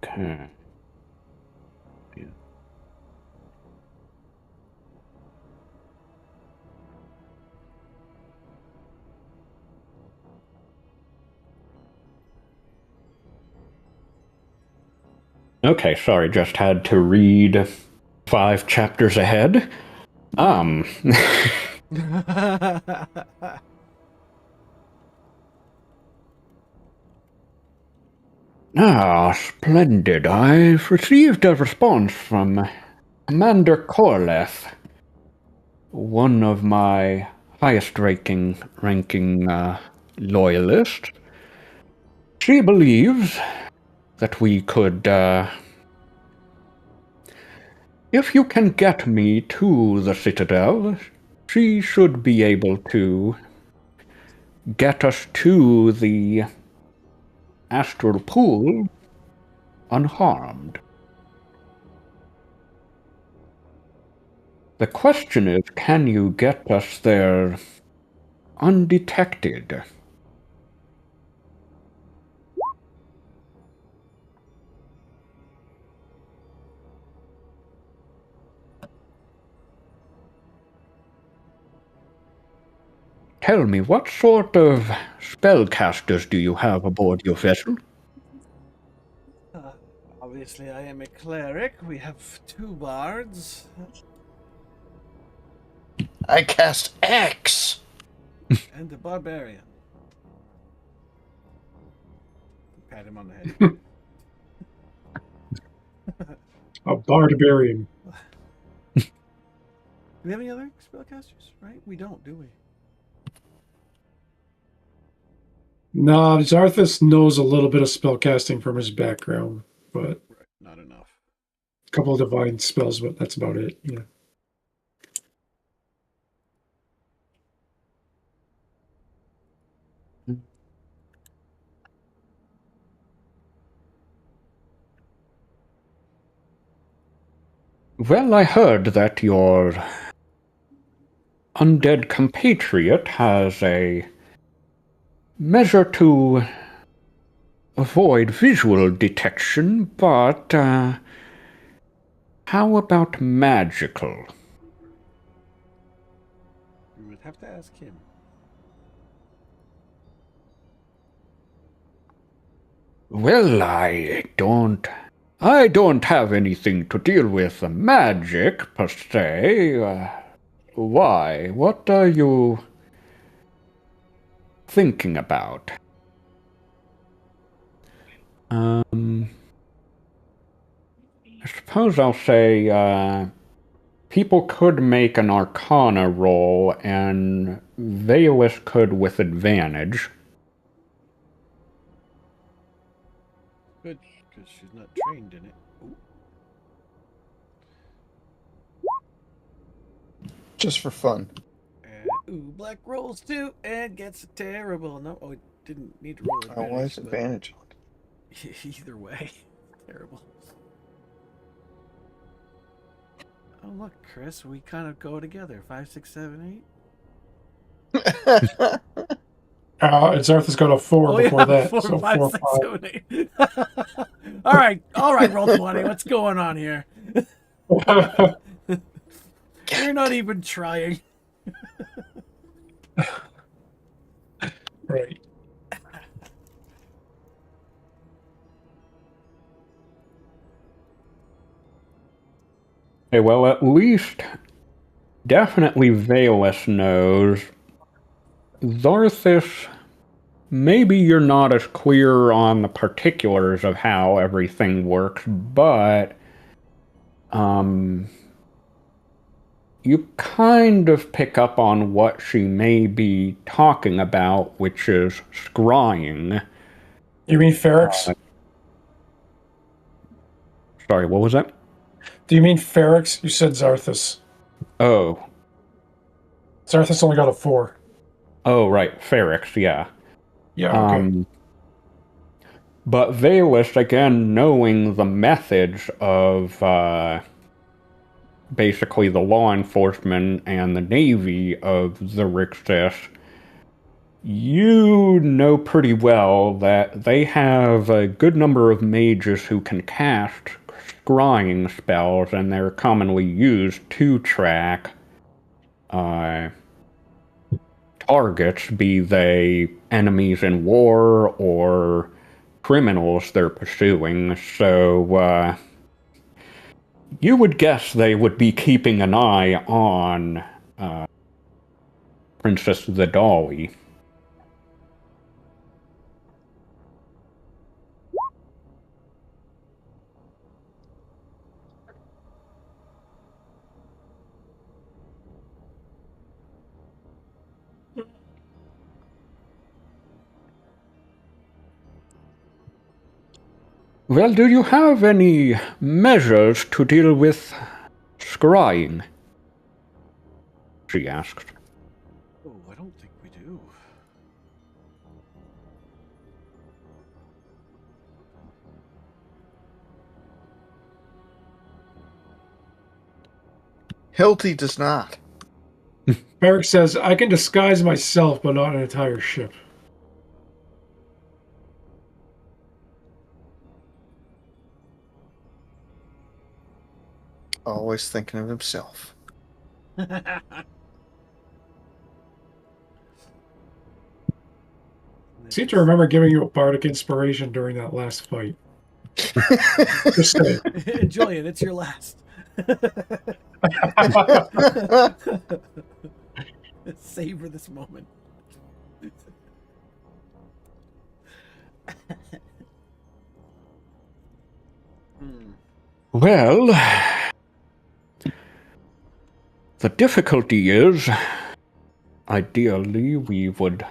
Okay. Okay, sorry, just had to read 5 chapters ahead. Splendid. I've received a response from Commander Corleth, one of my highest ranking loyalists. She believes that we could, if you can get me to the Citadel, she should be able to get us to the astral pool unharmed. The question is, can you get us there undetected? Tell me, what sort of spellcasters do you have aboard your vessel? Obviously, I am a cleric. We have 2 bards. I cast X. And a barbarian. Pat him on the head. A barbarian. Do we have any other spellcasters? Right? We don't, do we? No, Zarthus knows a little bit of spellcasting from his background, but Right. Not enough. a couple of divine spells, but that's about it. Yeah. Well, I heard that your undead compatriot has a measure to avoid visual detection, but how about magical? We would have to ask him. Well, I don't have anything to deal with magic, per se. Why? What are you thinking about? I suppose I'll say, people could make an Arcana roll, and Veilus could with advantage. Good, because she's not trained in it. Just for fun. Black rolls 2 and gets a terrible. No, it didn't need to roll Oh, why is but advantage? either way, terrible. Oh look, Chris, we kind of go together. 5, 6, 7, 8. And Zarthus got a 4 before that. 4, So 5, 4, 6, 5. 7, 8. all right, roll 20. What's going on here? You're not even trying. Right. Okay, well, at least, definitely Veilus knows. Zarthus, maybe you're not as clear on the particulars of how everything works, but you kind of pick up on what she may be talking about, which is scrying. You mean Ferrex? Sorry, what was that? Do you mean Ferrex? You said Zarthus. Oh. Zarthus only got a 4. Oh, right. Ferrex, yeah. Yeah, okay. But Veilus, again, knowing the methods of basically the law enforcement and the navy of the Rixis, you know pretty well that they have a good number of mages who can cast scrying spells, and they're commonly used to track targets, be they enemies in war or criminals they're pursuing, so you would guess they would be keeping an eye on Princess the Dolly. Well, do you have any measures to deal with scrying? She asked. Oh, I don't think we do. Hilty does not. Merrick says, I can disguise myself, but not an entire ship. Always thinking of himself. I seem to remember giving you a bardic inspiration during that last fight. Just saying. Enjoy it. It's your last. Savor this moment. Well, the difficulty is, ideally, we would.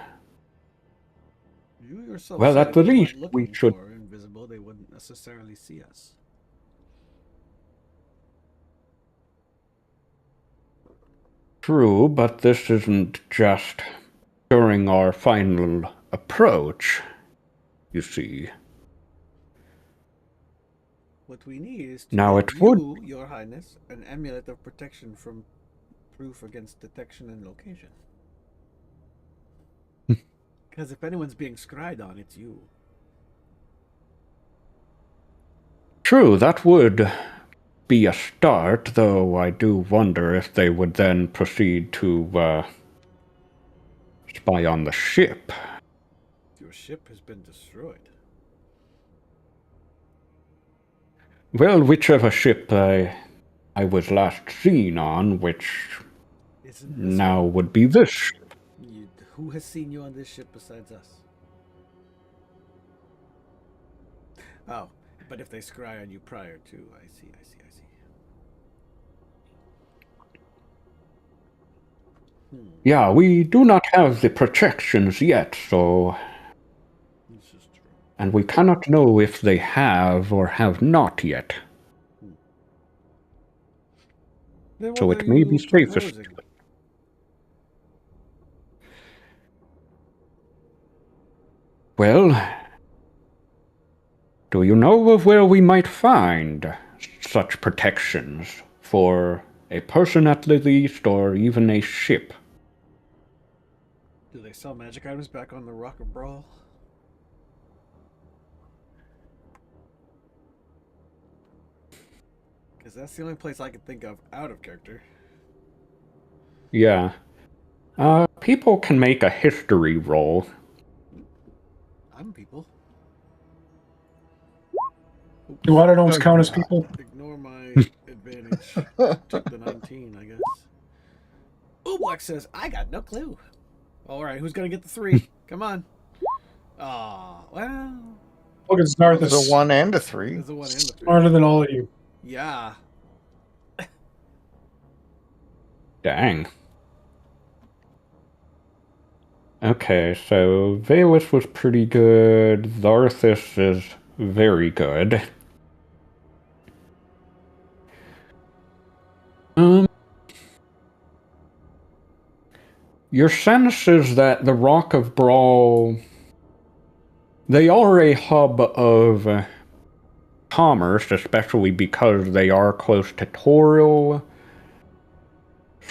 You yourself Well, said at the if we least, weren't we looking should. for invisible, they wouldn't necessarily see us. True, but this isn't just during our final approach, you see. What we need is to Now give it would. you, Your Highness, an amulet of protection from proof against detection and location. Because if anyone's being scried on, it's you. True, that would be a start, though I do wonder if they would then proceed to spy on the ship. Your ship has been destroyed. Well, whichever ship I was last seen on, which Isn't this now would be this ship. who has seen you on this ship besides us? Oh, but if they scry on you prior to, I see. Yeah, we do not have the protections yet, so. This is true. And we cannot know if they have or have not yet. Then So what it are may be you safest. proposing? Well, do you know of where we might find such protections for a person at the least, or even a ship? Do they sell magic items back on the Rock of Brawl? Because that's the only place I can think of out of character. Yeah. People can make a history roll. I'm people. Do autonomes count as people? Ignore my advantage. Took the 19, I guess. Ooblock says, I got no clue. Alright, who's going to get the 3? Come on. Aw, well. Look at Zarthus. There's a 1 and a 3. There's a 1 and a 3. Smarter than all of you. Yeah. Dang. Okay, so Valus was pretty good. Zarthus is very good. Your sense is that the Rock of Brawl, they are a hub of commerce, especially because they are close to Toril.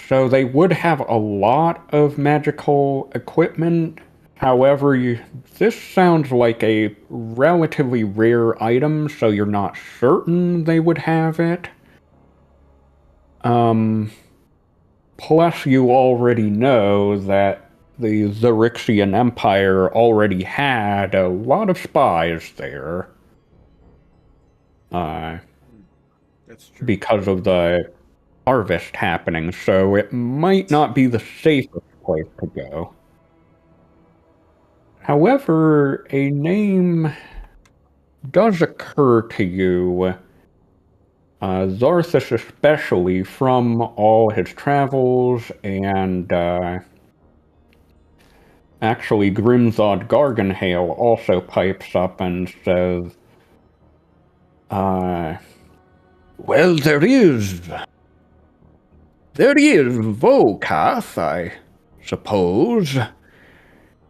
So they would have a lot of magical equipment. However, this sounds like a relatively rare item, so you're not certain they would have it. Plus, you already know that the Xerixian Empire already had a lot of spies there. That's true. Because of the harvest happening, so it might not be the safest place to go. However, a name does occur to you, Zarthus especially, from all his travels, and actually Grimzod Garganhale also pipes up and says, well, there is Volcath, I suppose.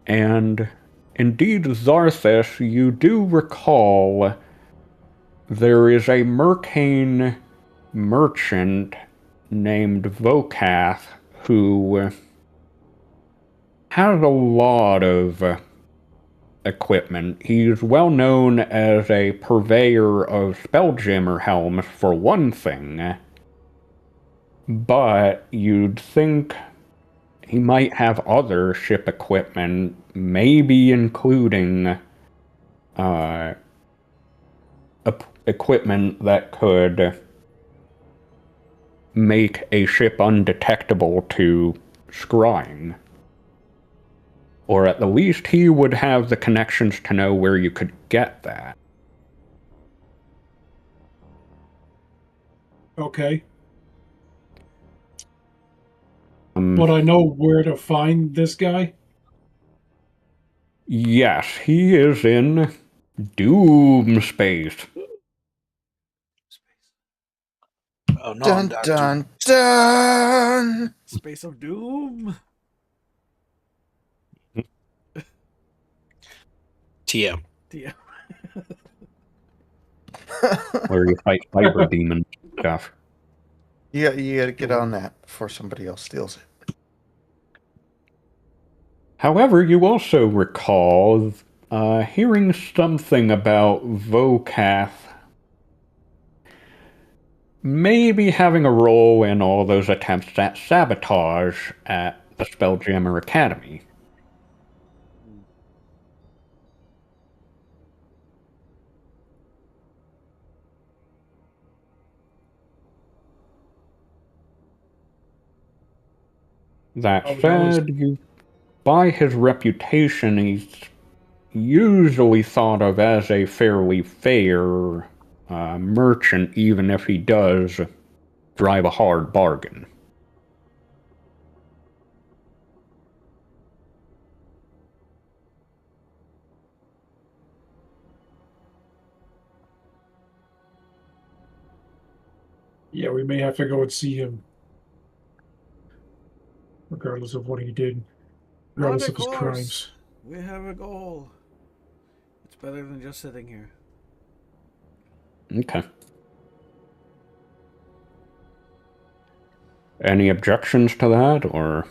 And indeed, Zarthus, you do recall there is a Mercane merchant named Vokath who has a lot of equipment. He's well known as a purveyor of Spelljammer helms, for one thing, but you'd think he might have other ship equipment, maybe including equipment that could make a ship undetectable to scrying. Or at the least, he would have the connections to know where you could get that. Okay. But I know where to find this guy. Yes, he is in Doom Space. Oh no! Dun dun dun. Space of Doom. TM. Yeah. Where you fight cyber demons and stuff. Yeah, you gotta get on that before somebody else steals it. However, you also recall hearing something about Vokath maybe having a role in all those attempts at sabotage at the Spelljammer Academy. That said, by his reputation, he's usually thought of as a fairly fair merchant, even if he does drive a hard bargain. Yeah, we may have to go and see him. Regardless of what he did. Regardless of his crimes. We have a goal. It's better than just sitting here. Okay. Any objections to that, or?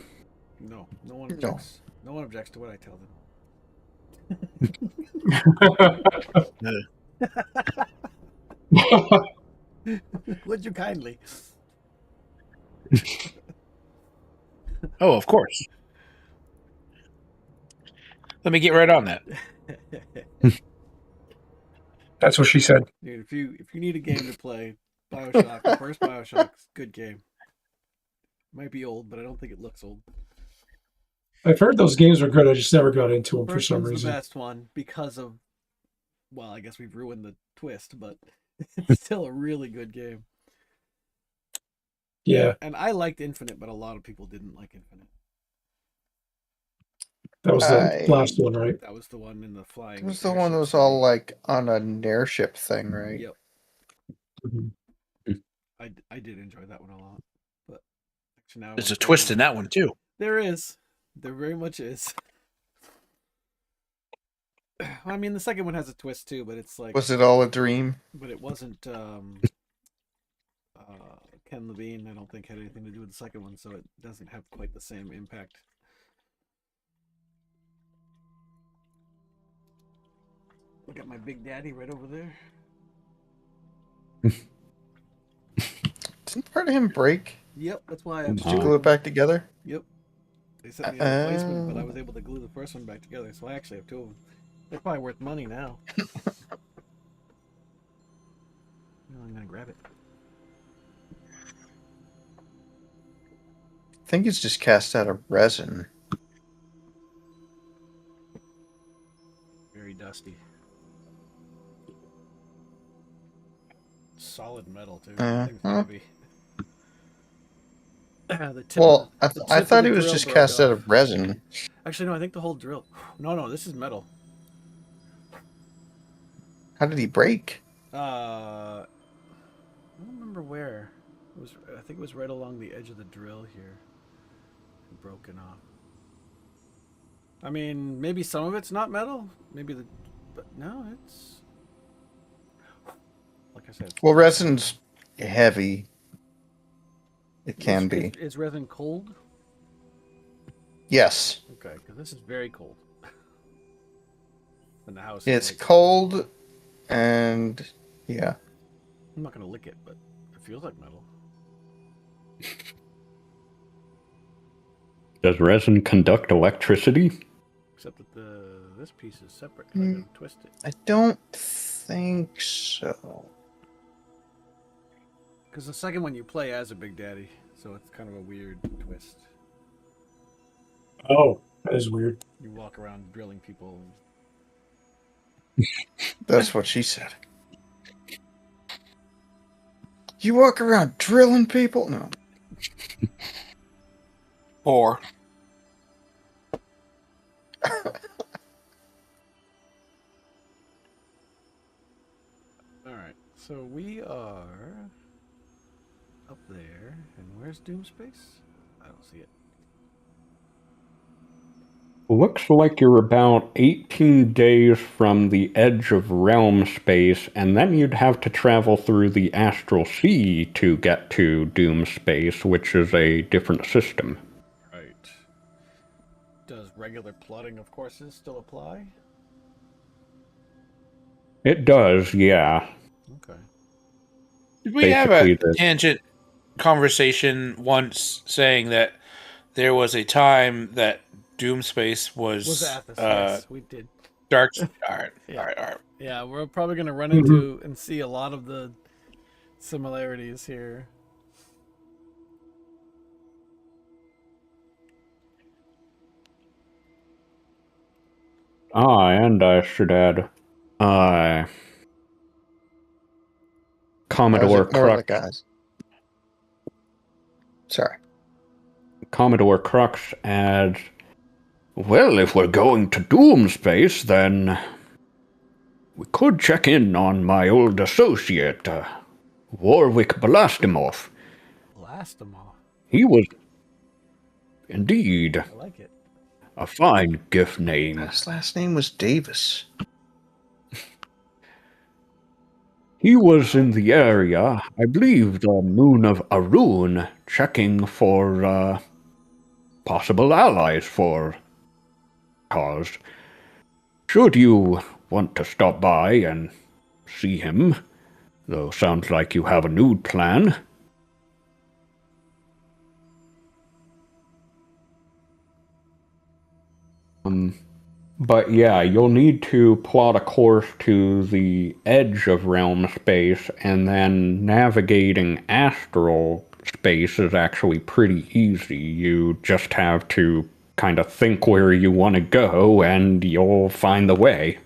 No, no one objects. No one objects to what I tell them. Would you kindly? Oh, of course. Let me get right on that. That's what she said. Dude, if you need a game to play, BioShock, the first BioShock's good game. Might be old, but I don't think it looks old. I've heard those games are good. I just never got into them for some First one's reason. the best one because of, well, I guess we've ruined the twist, but it's still a really good game. Yeah. And I liked Infinite, but a lot of people didn't like Infinite. That was the last one, right? That was the one in the flying. It was the one that was all like on an airship thing, right? Yep. Mm-hmm. I did enjoy that one a lot, but actually now there's a twist in that one too. There is. There very much is. I mean, the second one has a twist too, but it's like. Was it all a dream? But it wasn't. Ken Levine, I don't think, had anything to do with the second one, so it doesn't have quite the same impact. Look at my big daddy right over there. Didn't part of him break? Yep, that's why. Did you glue it back together? Yep. They sent me a replacement, but I was able to glue the first one back together, so I actually have two of them. They're probably worth money now. I'm gonna grab it. I think it's just cast out of resin. Very dusty. Solid metal too. Thing's heavy. The tip Well, of the, I tip thought of the it was drill just broke cast out off. of resin. Actually, no. I think the whole drill. No, this is metal. How did he break? I don't remember where. It was. I think it was right along the edge of the drill here. Broken off. I mean, maybe some of it's not metal. Maybe but no, it's. Like I said. Well, resin's heavy. It can be. Is resin cold? Yes. Okay, because this is very cold. In the house. It's cold, and yeah. I'm not gonna lick it, but it feels like metal. Does resin conduct electricity? Except that this piece is separate. I can twist it. I don't think so. Because the second one you play as a Big Daddy, so it's kind of a weird twist. Oh, that is weird. You walk around drilling people. That's what she said. You walk around drilling people? No. Or Alright, so we are up there. And where's Doom Space? I don't see it. Looks like you're about 18 days from the edge of realm space, and then you'd have to travel through the astral sea to get to Doom Space, which is a different system. Right. Does regular plotting of courses still apply? It does, yeah. Okay. did we have a Basically, tangent conversation once saying that there was a time that Doom Space was Athos? Yes, we did. dark? All right, Yeah. all right. Yeah, we're probably going to run into and see a lot of the similarities here. And I should add, Commodore More Crux. like eyes. Sorry. Commodore Crux adds, well, if we're going to Doom Space, then we could check in on my old associate, Warwick Blastimov. Blast them all. He was, indeed, I like it. a fine gift name. His last name was Davis. He was in the area, I believe the moon of Arun, checking for, possible allies for cause. Should you want to stop by and see him, though sounds like you have a new plan. But yeah, you'll need to plot a course to the edge of realm space, and then navigating astral space is actually pretty easy. You just have to kind of think where you want to go, and you'll find the way.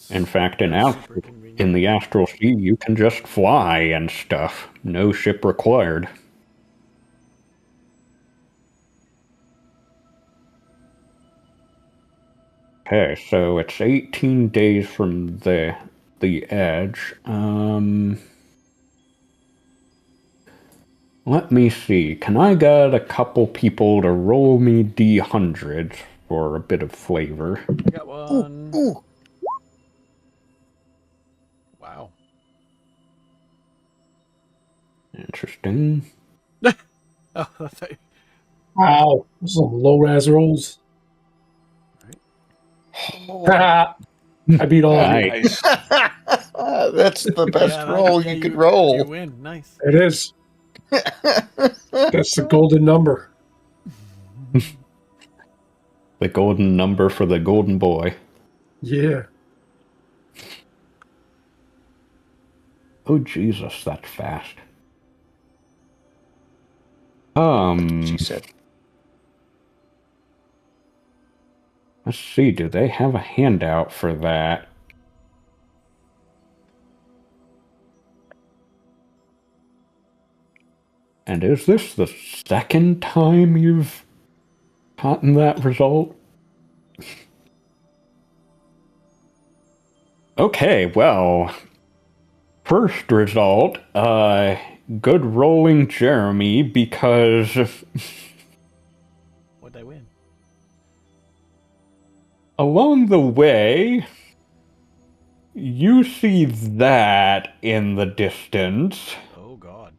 In fact, in the astral sea, you can just fly and stuff. No ship required. Okay, so it's 18 days from the edge. Let me see. Can I get a couple people to roll me D100s for a bit of flavor? I got one. Ooh. Wow. Interesting. Oh, that's right. Wow, those are some low res rolls. I beat all of you. Nice. That That's the best Yeah, roll yeah, you could You roll. win. Nice. It is. That's the golden number. The golden number for the golden boy. Yeah. Oh, Jesus, that's fast. She said. Let's see, do they have a handout for that? And is this the second time you've gotten that result? Okay, well, first result, good rolling Jeremy, because What'd I win? along the way, you see that in the distance. Oh, God.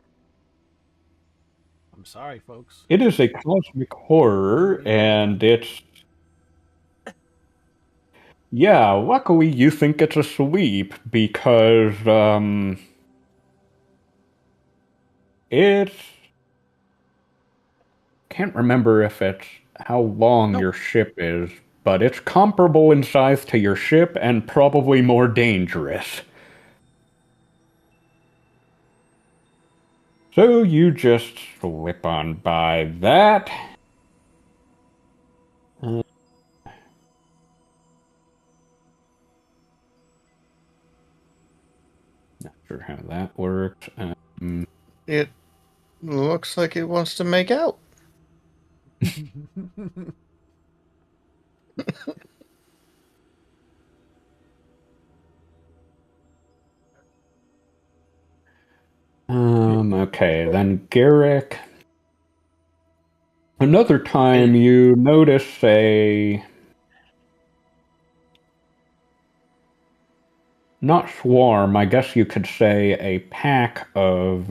I'm sorry, folks. It is a cosmic horror, and it's... Yeah, luckily you think it's a sweep, because, it's... Can't remember if it's how long your ship is, but it's comparable in size to your ship and probably more dangerous. So you just slip on by that. Not sure how that works. It looks like it wants to make out. Okay, then Garrick. Another time you notice a... Not swarm, I guess you could say a pack of,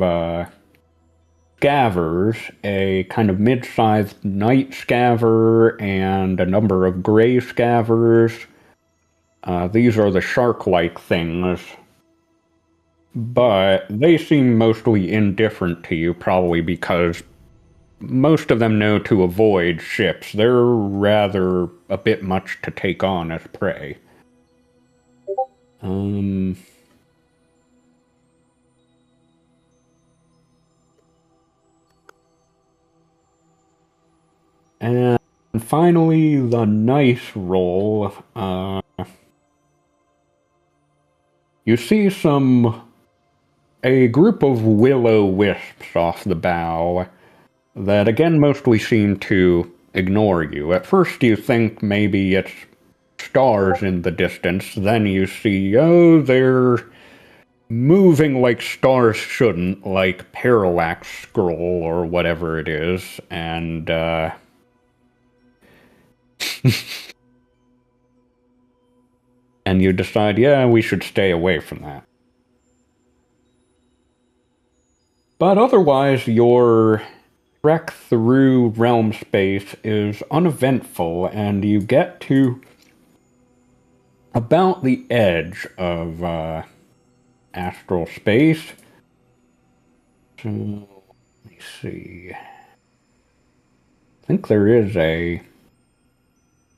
scavers, a kind of mid-sized night scaver and a number of gray scavers. These are the shark-like things. But they seem mostly indifferent to you, probably because most of them know to avoid ships. They're rather a bit much to take on as prey. And finally, the nice roll. You see a group of will-o-wisps off the bow that again mostly seem to ignore you. At first you think maybe it's stars in the distance, then you see, oh, they're moving like stars shouldn't, like parallax scroll or whatever it is, and and you decide, yeah, we should stay away from that. But otherwise, your trek through realm space is uneventful, and you get to about the edge of astral space. So, let me see. I think there is a...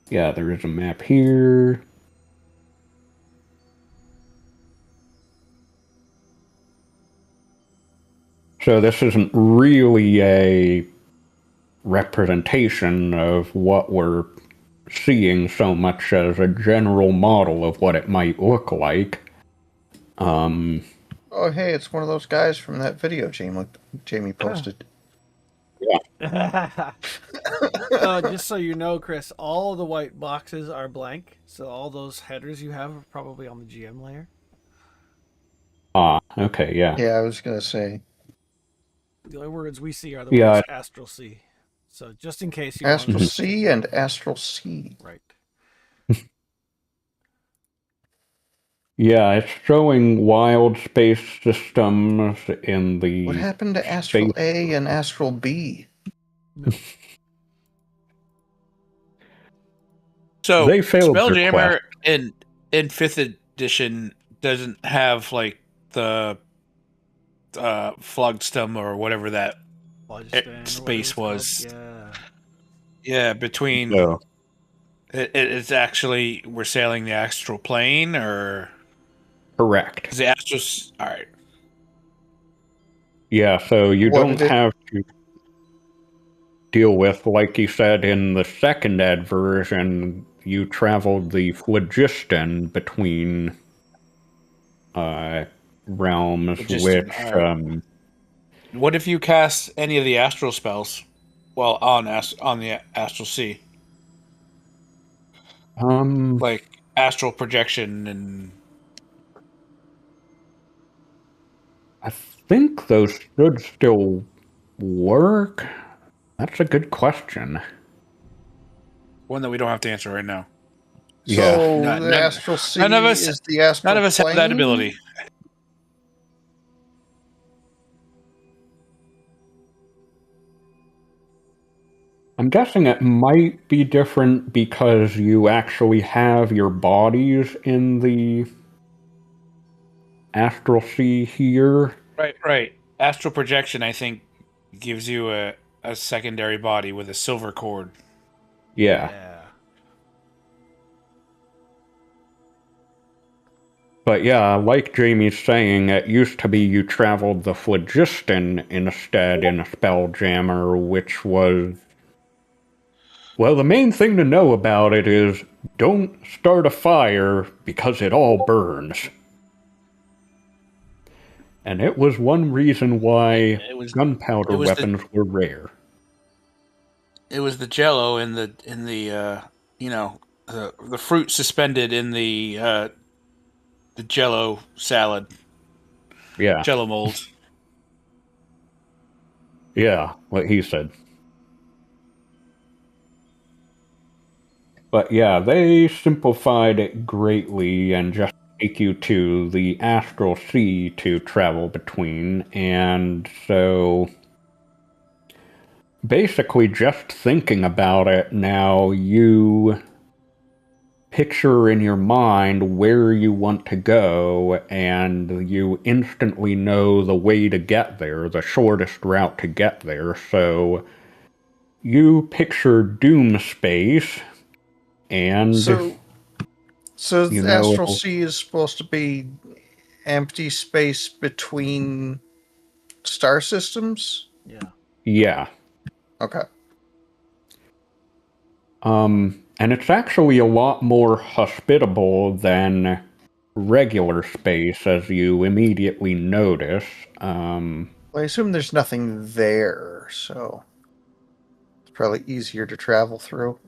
Yeah, there is a map here. So this isn't really a representation of what we're seeing so much as a general model of what it might look like. Oh, hey, it's one of those guys from that video Jamie posted. Just so you know, Chris, all the white boxes are blank, so all those headers you have are probably on the GM layer. Okay, yeah. Yeah, I was going to say. The only words we see are the words Astral Sea. So just in case you Astral want to... Sea and Astral Sea. Right. Yeah, it's showing wild space systems in the... What happened to Astral A and Astral B? So they failed Spelljammer in 5th edition doesn't have like the Flogstum or whatever that Phlogiston or whatever space it's called. was. Yeah. Yeah, between So, it's actually we're sailing the astral plane, or correct. is the astral? All right. Yeah, so you What don't did it? have to deal with, like you said in the second ed version, you traveled the phlogiston between realms, Just which all right. What if you cast any of the astral spells while on the astral sea, um like astral projection and I think those should still work. That's a good question. one that we don't have to answer right now? Yeah. So Not, the none, astral none of sea us, is the none astral of us have that plane. ability. I'm guessing it might be different because you actually have your bodies in the astral sea here. Right, right. Astral projection, I think, gives you a secondary body with a silver cord. Yeah. Yeah. But yeah, like Jamie's saying, it used to be you traveled the phlogiston instead in a Spelljammer, which was... Well, the main thing to know about it is don't start a fire because it all burns. And it was one reason why It was it gunpowder was the weapons were rare. it was the Jello in the the fruit suspended in the Jello salad, Yeah, Jello mold. yeah, what he said. But yeah, they simplified it greatly and just take you to the astral sea to travel between. And so basically, just thinking about it now, you picture in your mind where you want to go, and you instantly know the way to get there, the shortest route to get there. So you picture Doom Space, and So so you the know astral it'll... sea is supposed to be empty space between star systems. Yeah. Yeah. Okay. And it's actually a lot more hospitable than regular space, as you immediately notice. Well, I assume there's nothing there, so it's probably easier to travel through.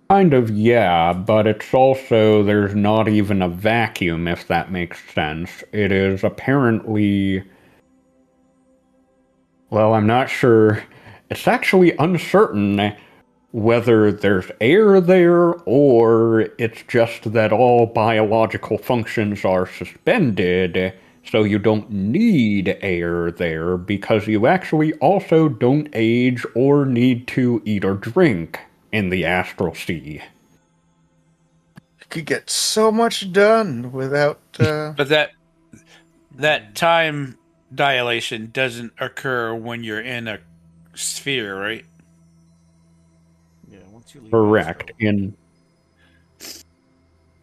Kind of, yeah, but it's also, there's not even a vacuum, if that makes sense. It is apparently, well, I'm not sure. It's actually uncertain whether there's air there or it's just that all biological functions are suspended, so you don't need air there because you actually also don't age or need to eat or drink in the astral sea. You could get so much done without. But that time dilation doesn't occur when you're in a sphere, right? Yeah. Once you leave Correct. Astro.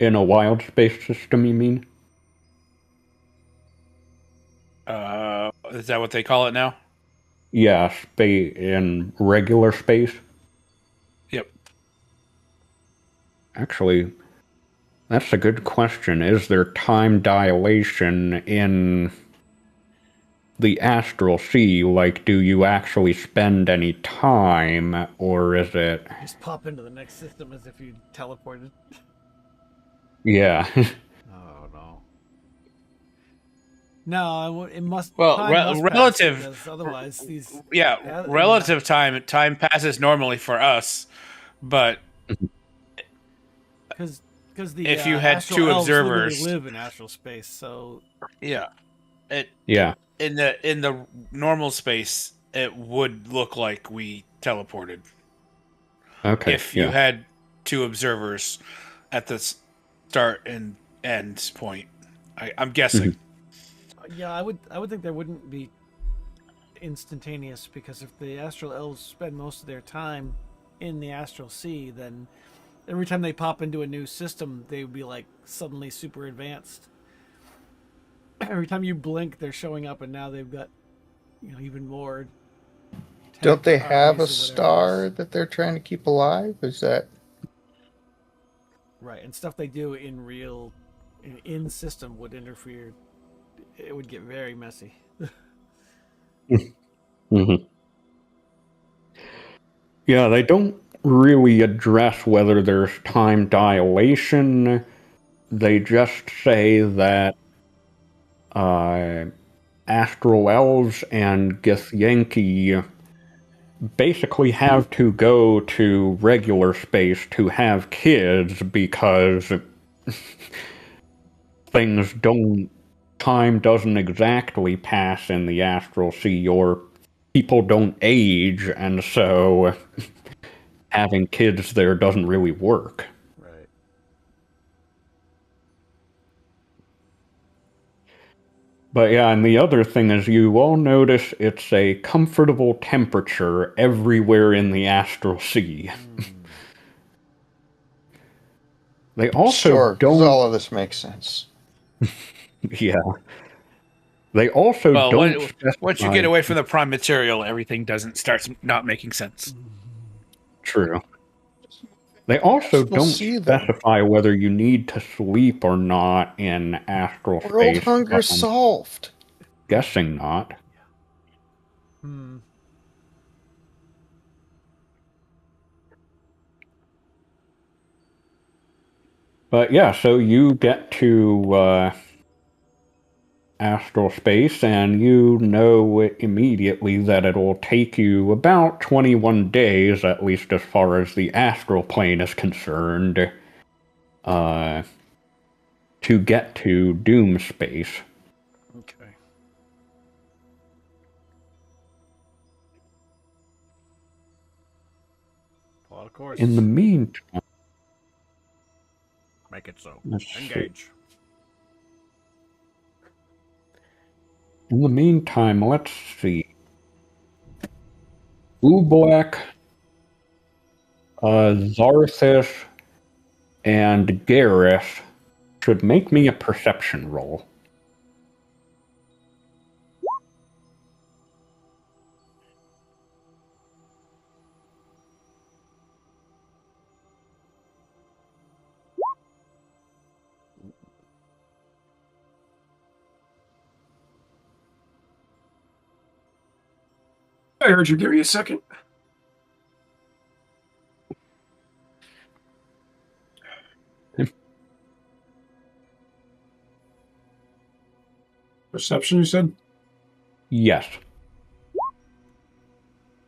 In a wild space system, you mean? Is that what they call it now? Yeah, space in regular space. Yep. Actually, that's a good question. Is there time dilation in the astral sea? Like, do you actually spend any time, or is it... Just pop into the next system as if you teleported. Yeah. Oh no. No, it must. Well, Time must pass relative, because otherwise these. yeah, Yeah. relative time passes normally for us, but Because the if you had astral two elves literally observers, live in astral space, so yeah, it Yeah. in the normal space, it would look like we teleported. Okay. If you Yeah. had two observers at the start and end point. I'm guessing. Yeah, I would think there wouldn't be instantaneous, because if the astral elves spend most of their time in the astral sea, then every time they pop into a new system, they would be like suddenly super advanced. Every time you blink, they're showing up, and now they've got even more. Don't they have a armies or whatever it star is. that they're trying to keep alive? Is that Right, and stuff they do in real, in system would interfere. It would get very messy. Mhm. Yeah, they don't really address whether there's time dilation. They just say that astral elves and Githyanki basically have to go to regular space to have kids because things don't time doesn't exactly pass in the astral sea, or people don't age, and so having kids there doesn't really work. Right. But yeah, and the other thing is you will notice it's a comfortable temperature everywhere in the astral sea. They also sure? Because don't. all of this makes sense. Yeah. They also Well, don't once you specify. get away from the prime material, everything doesn't starts not making sense. True. They also We'll don't see then. specify whether you need to sleep or not in astral World space, hunger but I'm solved. guessing not. Hmm. But yeah, so you get to astral space, and you know immediately that it'll take you about 21 days, at least as far as the astral plane is concerned, to get to Doom space. Okay. Plot of course. In the meantime, Make it so. let's see. Engage. In the meantime, let's see. Ublek, Zarthis, and Gareth should make me a perception roll. I heard you. Give me a second. Perception, you said? Yes.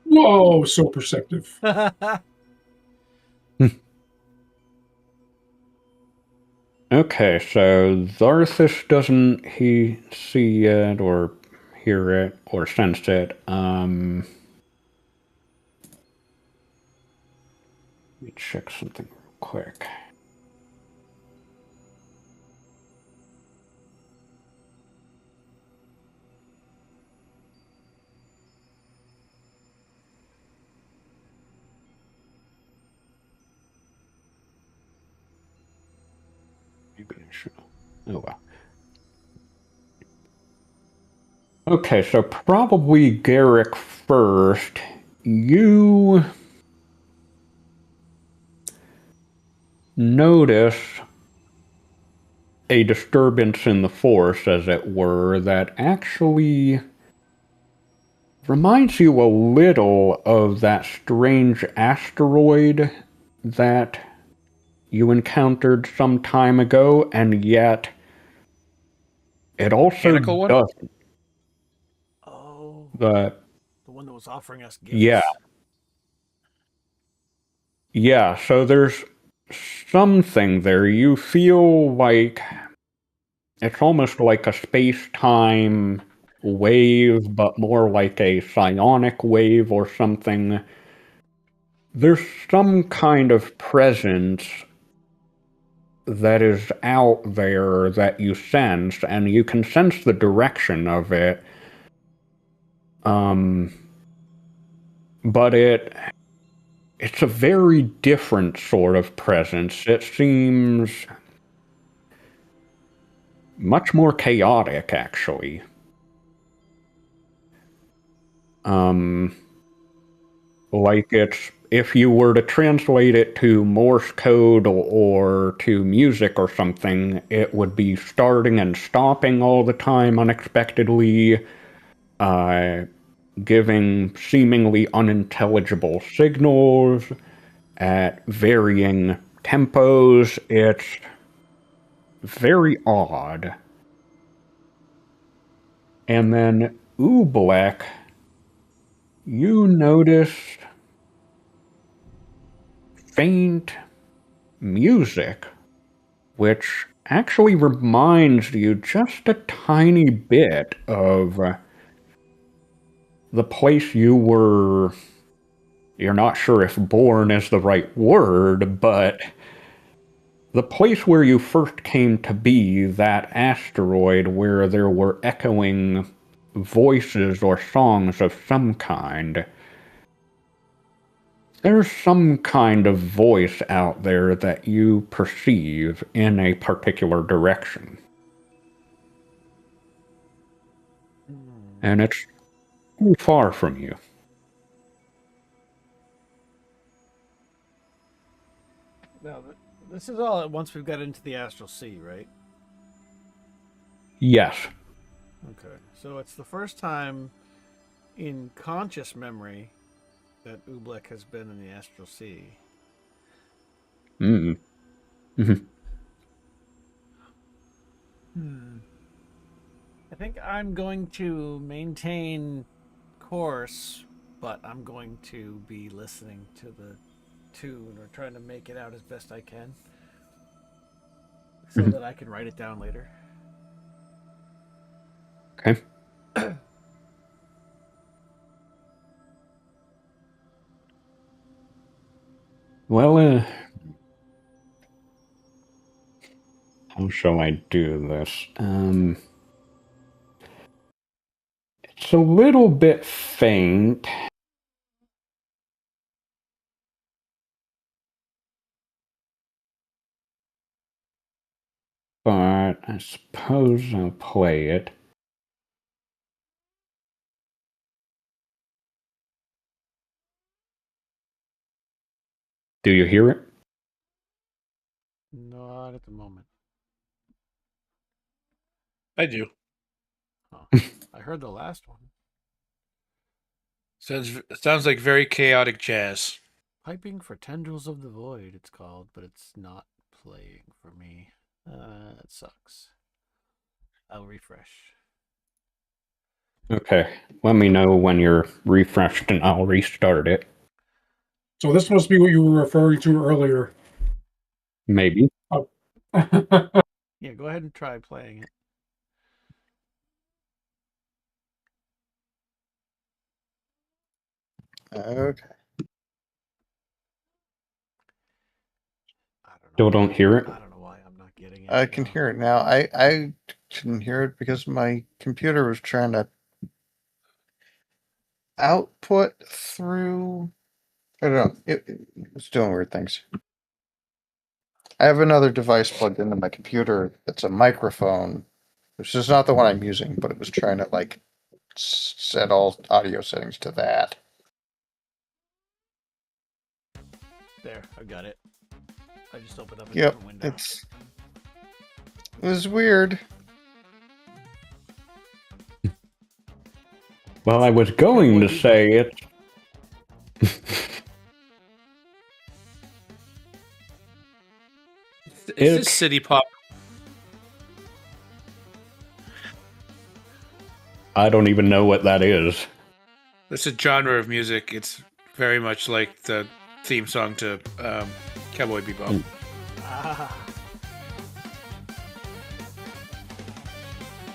Whoa, so perceptive. Okay, so Zarthis doesn't he see it or hear it or sense it. Let me check something real quick. Maybe I should. Oh well. Okay, so probably Garrick first. You notice a disturbance in the force, as it were, that actually reminds you a little of that strange asteroid that you encountered some time ago, and yet it also Mechanical one? doesn't. Oh, The the one that was offering us gifts. yeah, yeah. So there's something there. You feel like it's almost like a space-time wave, but more like a psionic wave or something. There's some kind of presence that is out there that you sense, and you can sense the direction of it. But it's a very different sort of presence. It seems much more chaotic, actually. Like if you were to translate it to Morse code or to music or something, it would be starting and stopping all the time unexpectedly, giving seemingly unintelligible signals at varying tempos. It's very odd. And then Oobleck, you notice faint music, which actually reminds you just a tiny bit of the place you were. You're not sure if born is the right word, but the place where you first came to be, that asteroid where there were echoing voices or songs of some kind. There's some kind of voice out there that you perceive in a particular direction. And it's too far from you. Now, this is all at once we've got into the astral sea, right? Yes. Okay. So it's the first time in conscious memory that Oobleck has been in the astral sea. Mm. I think I'm going to maintain course, but I'm going to be listening to the tune or trying to make it out as best I can so that I can write it down later. Okay. Well, how shall I do this? It's a little bit faint. But I suppose I'll play it. Do you hear it? Not at the moment. I do. Oh, I heard the last one. Sounds like very chaotic jazz. Piping for Tendrils of the Void, it's called, but it's not playing for me. That sucks. I'll refresh. Okay. Let me know when you're refreshed and I'll restart it. So this must be what you were referring to earlier. Maybe. Oh. Yeah, go ahead and try playing it. Okay. I don't know. Still don't hear it? I don't know why I'm not getting it. I can hear it now. I couldn't hear it because my computer was trying to output through. I don't know. It was doing weird things. I have another device plugged into my computer that's a microphone, which is not the one I'm using, but it was trying to like set all audio settings to that. There, I got it. I just opened up a Yep, different window. it was weird. Well, I was going to say it. Is this city pop? I don't even know what that is. It's a genre of music. It's very much like the theme song to Cowboy Bebop.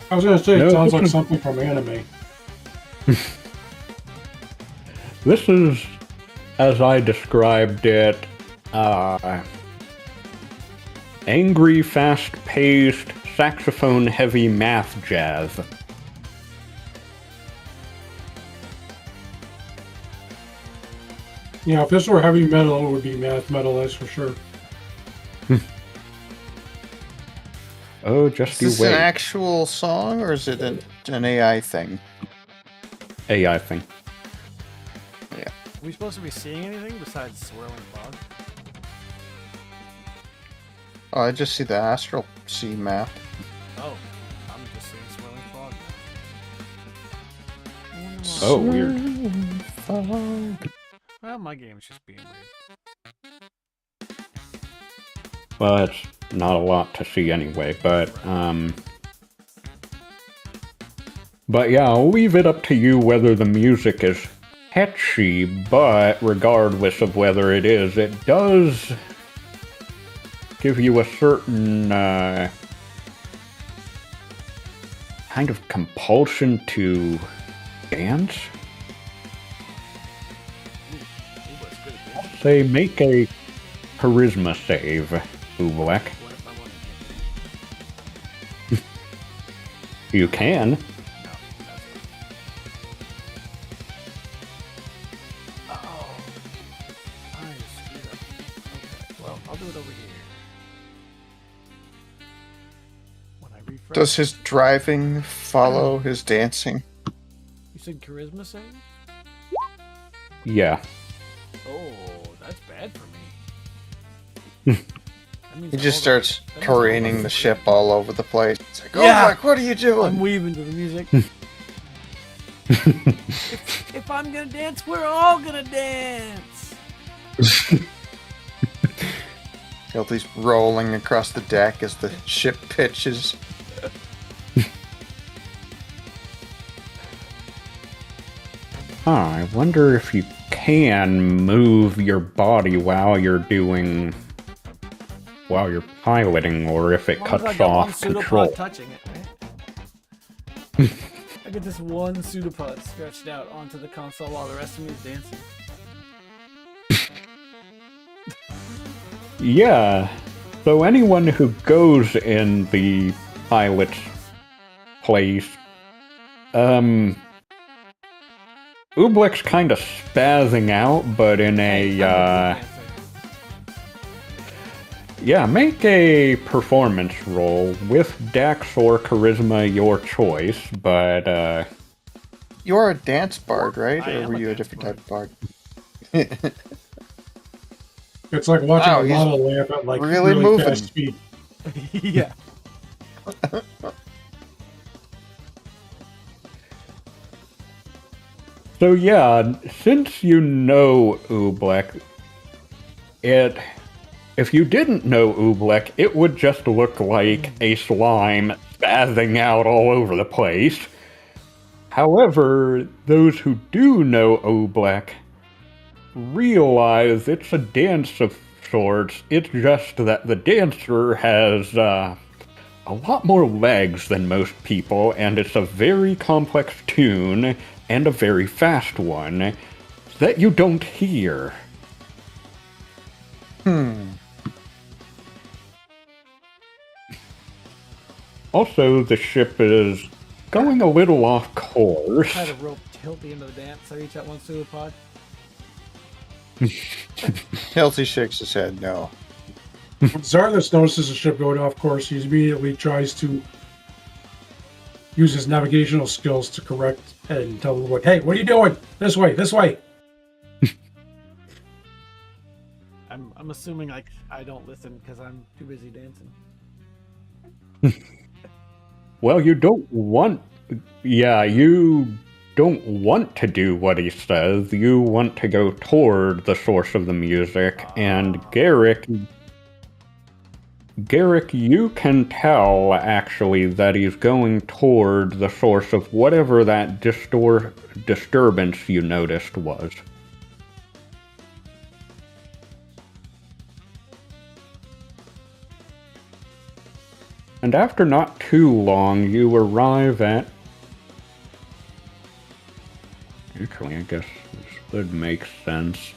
I was going to say, No, it sounds this like is- something from anime. This is, as I described it, angry, fast-paced, saxophone-heavy math jazz. Yeah, if this were heavy metal, it would be math metal, that's for sure. Oh, just Is you this wait. an actual song or is it an AI thing? AI thing. Are we supposed to be seeing anything besides swirling fog? Oh, I just see the astral sea map. Oh, I'm just seeing swirling fog now. Oh, weird. Well, my game's just being weird. Well, it's not a lot to see anyway, but yeah, I'll leave it up to you whether the music is catchy, but regardless of whether it is, it does give you a certain kind of compulsion to dance. Say, make a charisma save, Oobleck. You can. Well, I'll do it over here. When I refresh. Does his driving follow his dancing? You said charisma save? Yeah. Oh, that's bad for me. He just starts careening the ship all over the place. It's like, Yeah. oh, like, what are you I'm doing? weaving to the music. if I'm gonna dance, we're all gonna dance. Guilty's rolling across the deck as the ship pitches. I wonder if you can move your body while you're piloting, or if it As long as I cuts got one off control. pseudopod touching it, right? I get this one pseudopod stretched out onto the console while the rest of me is dancing. Yeah. So anyone who goes in the pilot's place, Oobleck's kind of spazzing out, but in yeah, make a performance roll with Dex or Charisma, your choice, but You're a dance bard, right? I Or am were a you a dance different bard. type of bard? It's like watching Wow, a he's model lamp at like really really moving. fast speed. Yeah. so yeah, since you know Oobleck, if you didn't know Oobleck, it would just look like a slime spazzing out all over the place. However, those who do know Oobleck realize it's a dance of sorts. It's just that the dancer has a lot more legs than most people, and it's a very complex tune and a very fast one that you don't hear. Also, the ship is going a little off course. Try to rope tilt the end of the dance. I reach that one pseudopod. Guilty shakes his head, no. When Zarthus notices the ship going off course, he immediately tries to use his navigational skills to correct and tell them, hey, what are you doing? This way, this way. I'm assuming like I don't listen because I'm too busy dancing. Well, you don't want to do what he says. You want to go toward the source of the music, and Garrick, you can tell, actually, that he's going toward the source of whatever that disturbance you noticed was. And after not too long, you arrive at... Actually, I guess this would make sense.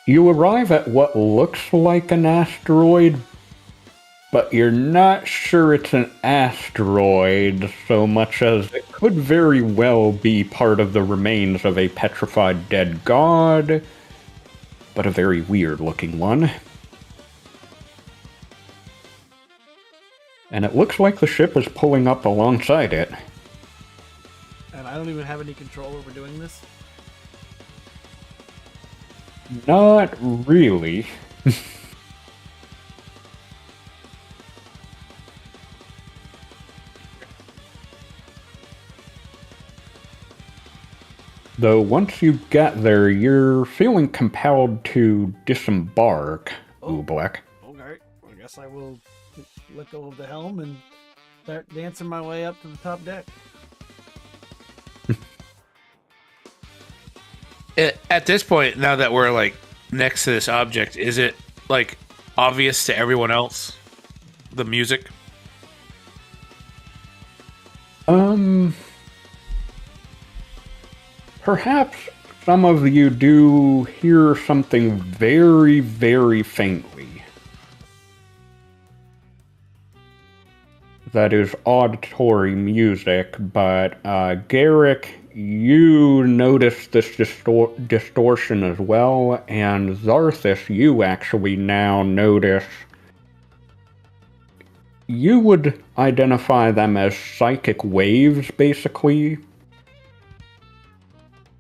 You arrive at what looks like an asteroid, but you're not sure it's an asteroid so much as it could very well be part of the remains of a petrified dead god, but a very weird-looking one. And it looks like the ship is pulling up alongside it. And I don't even have any control over doing this. Not really. Though once you get there, you're feeling compelled to disembark, Oobleck. Okay, I guess I will let go of the helm and start dancing my way up to the top deck. At this point, now that we're like next to this object, is it like obvious to everyone else? The music? Perhaps some of you do hear something very, very faintly. That is auditory music, but Garrick, you notice this distortion as well, and Zarthus, you actually now notice. You would identify them as psychic waves, basically.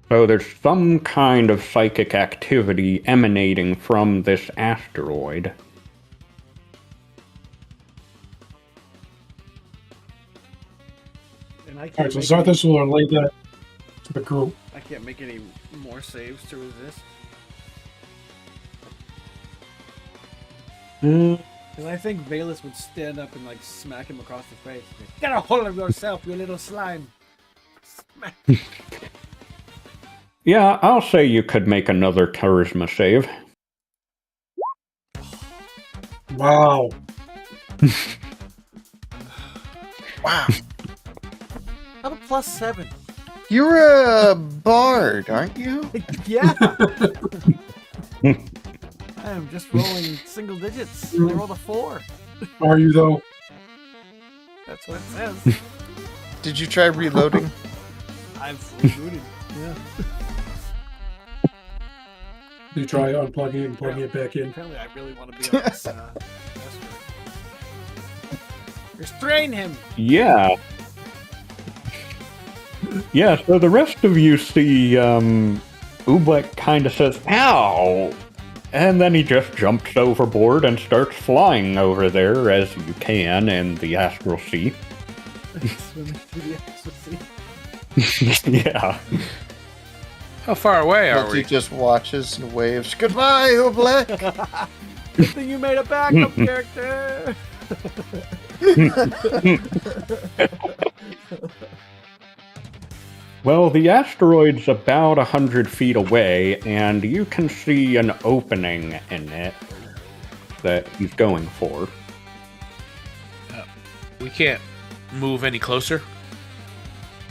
So there's some kind of psychic activity emanating from this asteroid. And I can't Alright, so Zarthus will relay that to the group. I can't make any more saves to resist. Because I think Valus would stand up and like smack him across the face. Get a hold of yourself, you little slime. Smack. Yeah, I'll say you could make another charisma save. Wow. Wow. How about +7? You're a bard, aren't you? Yeah. I am just rolling single digits. I rolled a 4. Are you though? That's what it says. Did you try reloading? I've rebooted. Yeah. You try unplugging it and plugging it back in. Apparently, I really want to be on this. Asteroid. Restrain him. Yeah. Yeah, so the rest of you see Oobleck kind of says, "Ow!" And then he just jumps overboard and starts flying over there, as you can, in the astral sea. Swimming through the astral sea. Yeah. How far away are Multi we? just watches and waves. Goodbye, Oobleck. Good thing you made a backup character. Well, the asteroid's about 100 feet away, and you can see an opening in it that he's going for. We can't move any closer.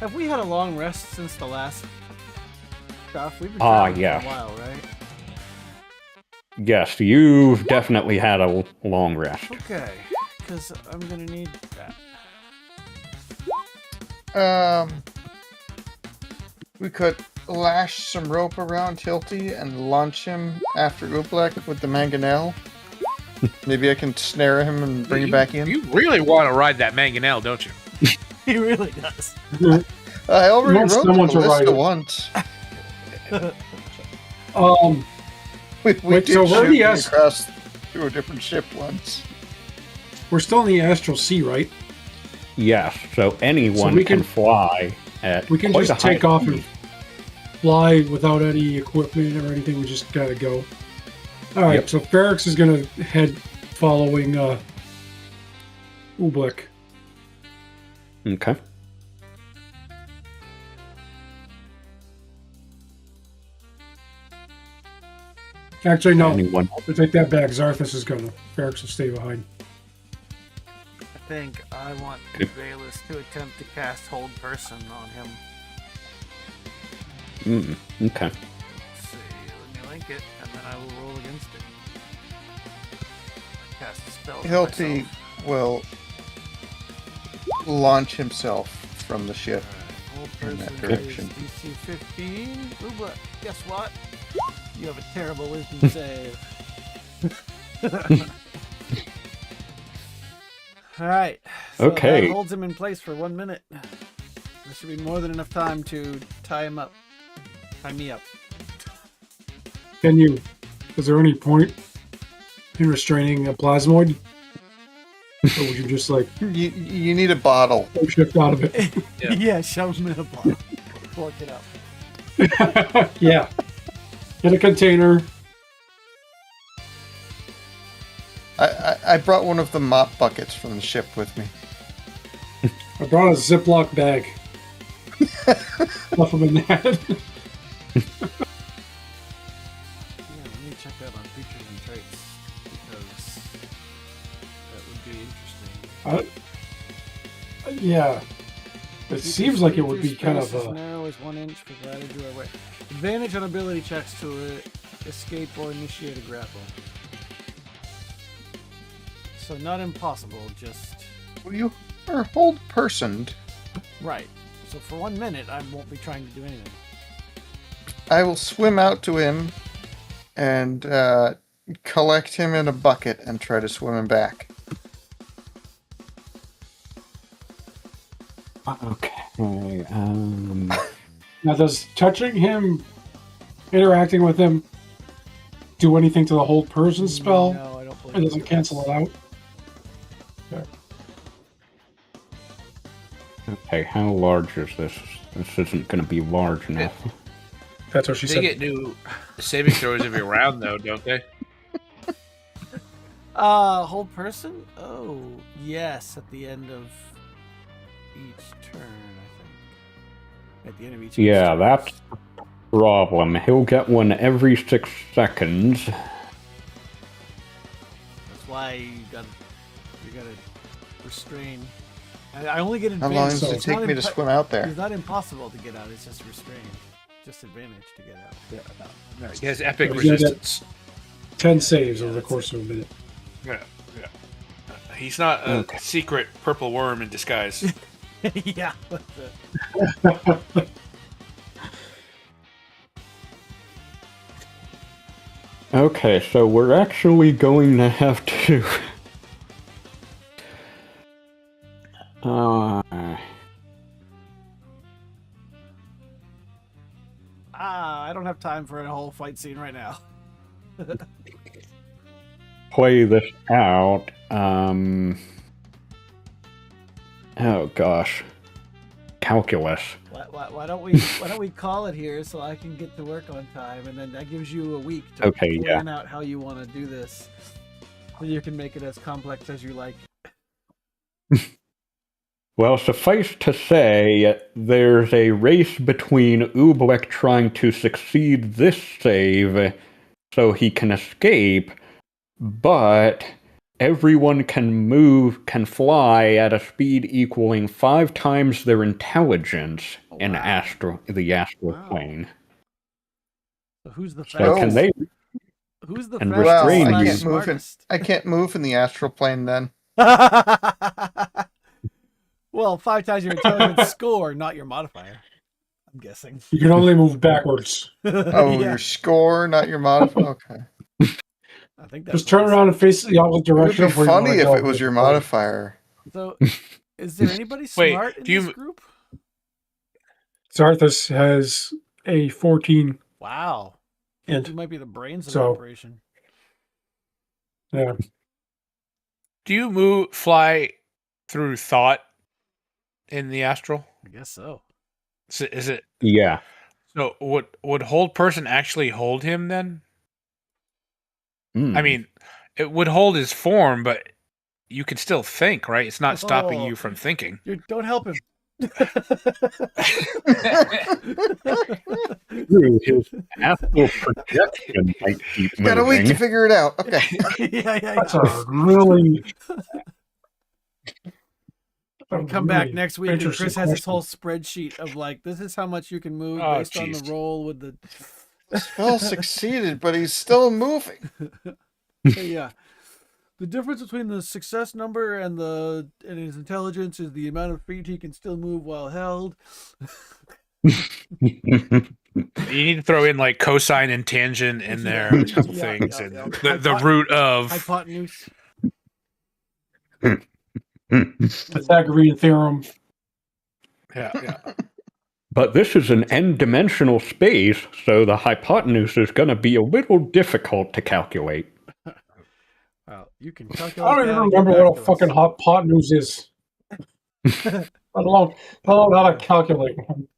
Have we had a long rest since the last stuff? We've been Ah, traveling yeah. for a while, right? Yes, you've definitely had a long rest. Okay, because I'm gonna need that. We could lash some rope around Hilty and launch him after Oobleck with the mangonel. Maybe I can snare him and bring him back in. You really want to ride that mangonel, don't you? He really does. I already Want wrote someone the to ride list it. once. We Wait, did so we're shoot the him S- across through a different ship once. We're still in the astral sea, right? Yes, so anyone we can can- fly at We can quite just a high take off speed. and fly without any equipment or anything. We just gotta go. All right, Yep. so Ferrix is gonna head following Oobleck. Okay. Actually, no. Anyone? I take that back. Zarthus is gonna. Ferrix will stay behind. I think I want Valus to attempt to cast Hold Person on him. Okay. Let's see, let me link. it, and then I will roll against it. Cast a spell. on Hilti myself. will launch himself from the ship. Whole in that person direction. is DC 15. Ooh, but guess what? You have a terrible wisdom save. All right. So Okay. that holds him in place for 1 minute. There should be more than enough time to tie him up. Tie me up. Is there any point in restraining a plasmoid? Or would you just like You need a bottle. shift out of it? Yeah, shove him in a bottle. Fork it up. Yeah. Get a container. I brought one of the mop buckets from the ship with me. I brought a Ziploc bag. Stuff them in that. Yeah, let me check that on features and traits because that would be interesting. Yeah. It seems like it would be kind of as narrow as 1 inch provided you are aware. Advantage on ability checks to escape or initiate a grapple. So not impossible, just Well, you are hold personed. right. So for 1 minute, I won't be trying to do anything. I will swim out to him and collect him in a bucket and try to swim him back. Okay. Now, does touching him, interacting with him, do anything to the hold person spell? No, I don't believe It doesn't cancel it out. Okay, how large is this? This isn't going to be large enough. That's what she They said. get new saving throws every round, though, don't they? Hold person? Oh, yes, at the end of each turn, I think. At the end of each Yeah, turn. that's the problem. He'll get one every 6 seconds. That's why you gotta restrain. I only get How advantage. long does so it it's take not me to swim out there? It's not impossible to get out. It's just restrained. Just advantage to get out. No, he has epic Yeah, that- resistance. 10 saves over the course of a minute. Yeah, yeah. He's not a Okay. secret purple worm in disguise. Yeah. Okay, so we're actually going to have to... I don't have time for a whole fight scene right now. play this out. Oh gosh, calculus. Why don't we call it here so I can get to work on time, and then that gives you a week to Okay, plan out how you want to do this, so you can make it as complex as you like. Well, suffice to say, there's a race between Oobleck trying to succeed this save so he can escape, but everyone can fly at a speed equaling 5 times their intelligence in the astral Wow. plane. So who's the So fastest? can they? Who's the and fastest? Well, restrain I you. can't move in. I can't move in the astral plane then. Well, 5 times your intelligence score, not your modifier. I'm guessing. You can only move backwards. Oh, Yeah, your score, not your modifier. Okay. I think that's Just turn around and face the opposite It would direction. be of where you wanna funny if go. it was your modifier. So, is there anybody Wait, smart in do you- this group? Zarthus has a 14 Wow, int. you might be the brains of So- the operation. Yeah. Do you fly through thought in the astral? I guess so. Is it Yeah. so? Would hold person actually hold him then? I mean, it would hold his form, but you could still think, right? It's not stopping Oh. you from thinking. Don't help him. His astral projection might keep Got a week to moving. figure it out. Okay. yeah. That's a really. We come back really next week and interesting Chris has this question. whole spreadsheet of like, this is how much you can move Oh, based on the jeez. roll with the. Spell succeeded, but he's still moving. Yeah. The difference between the success number and his intelligence is the amount of feet he can still move while held. You need to throw in like cosine and tangent in there, a couple Yeah, things, yeah, and yeah. the root of. Hypotenuse. Pythagorean theorem. Yeah. But this is an n-dimensional space, so the hypotenuse is going to be a little difficult to calculate. Well, you can I calculate. don't even remember what a fucking hypotenuse is. Let alone how to calculate one.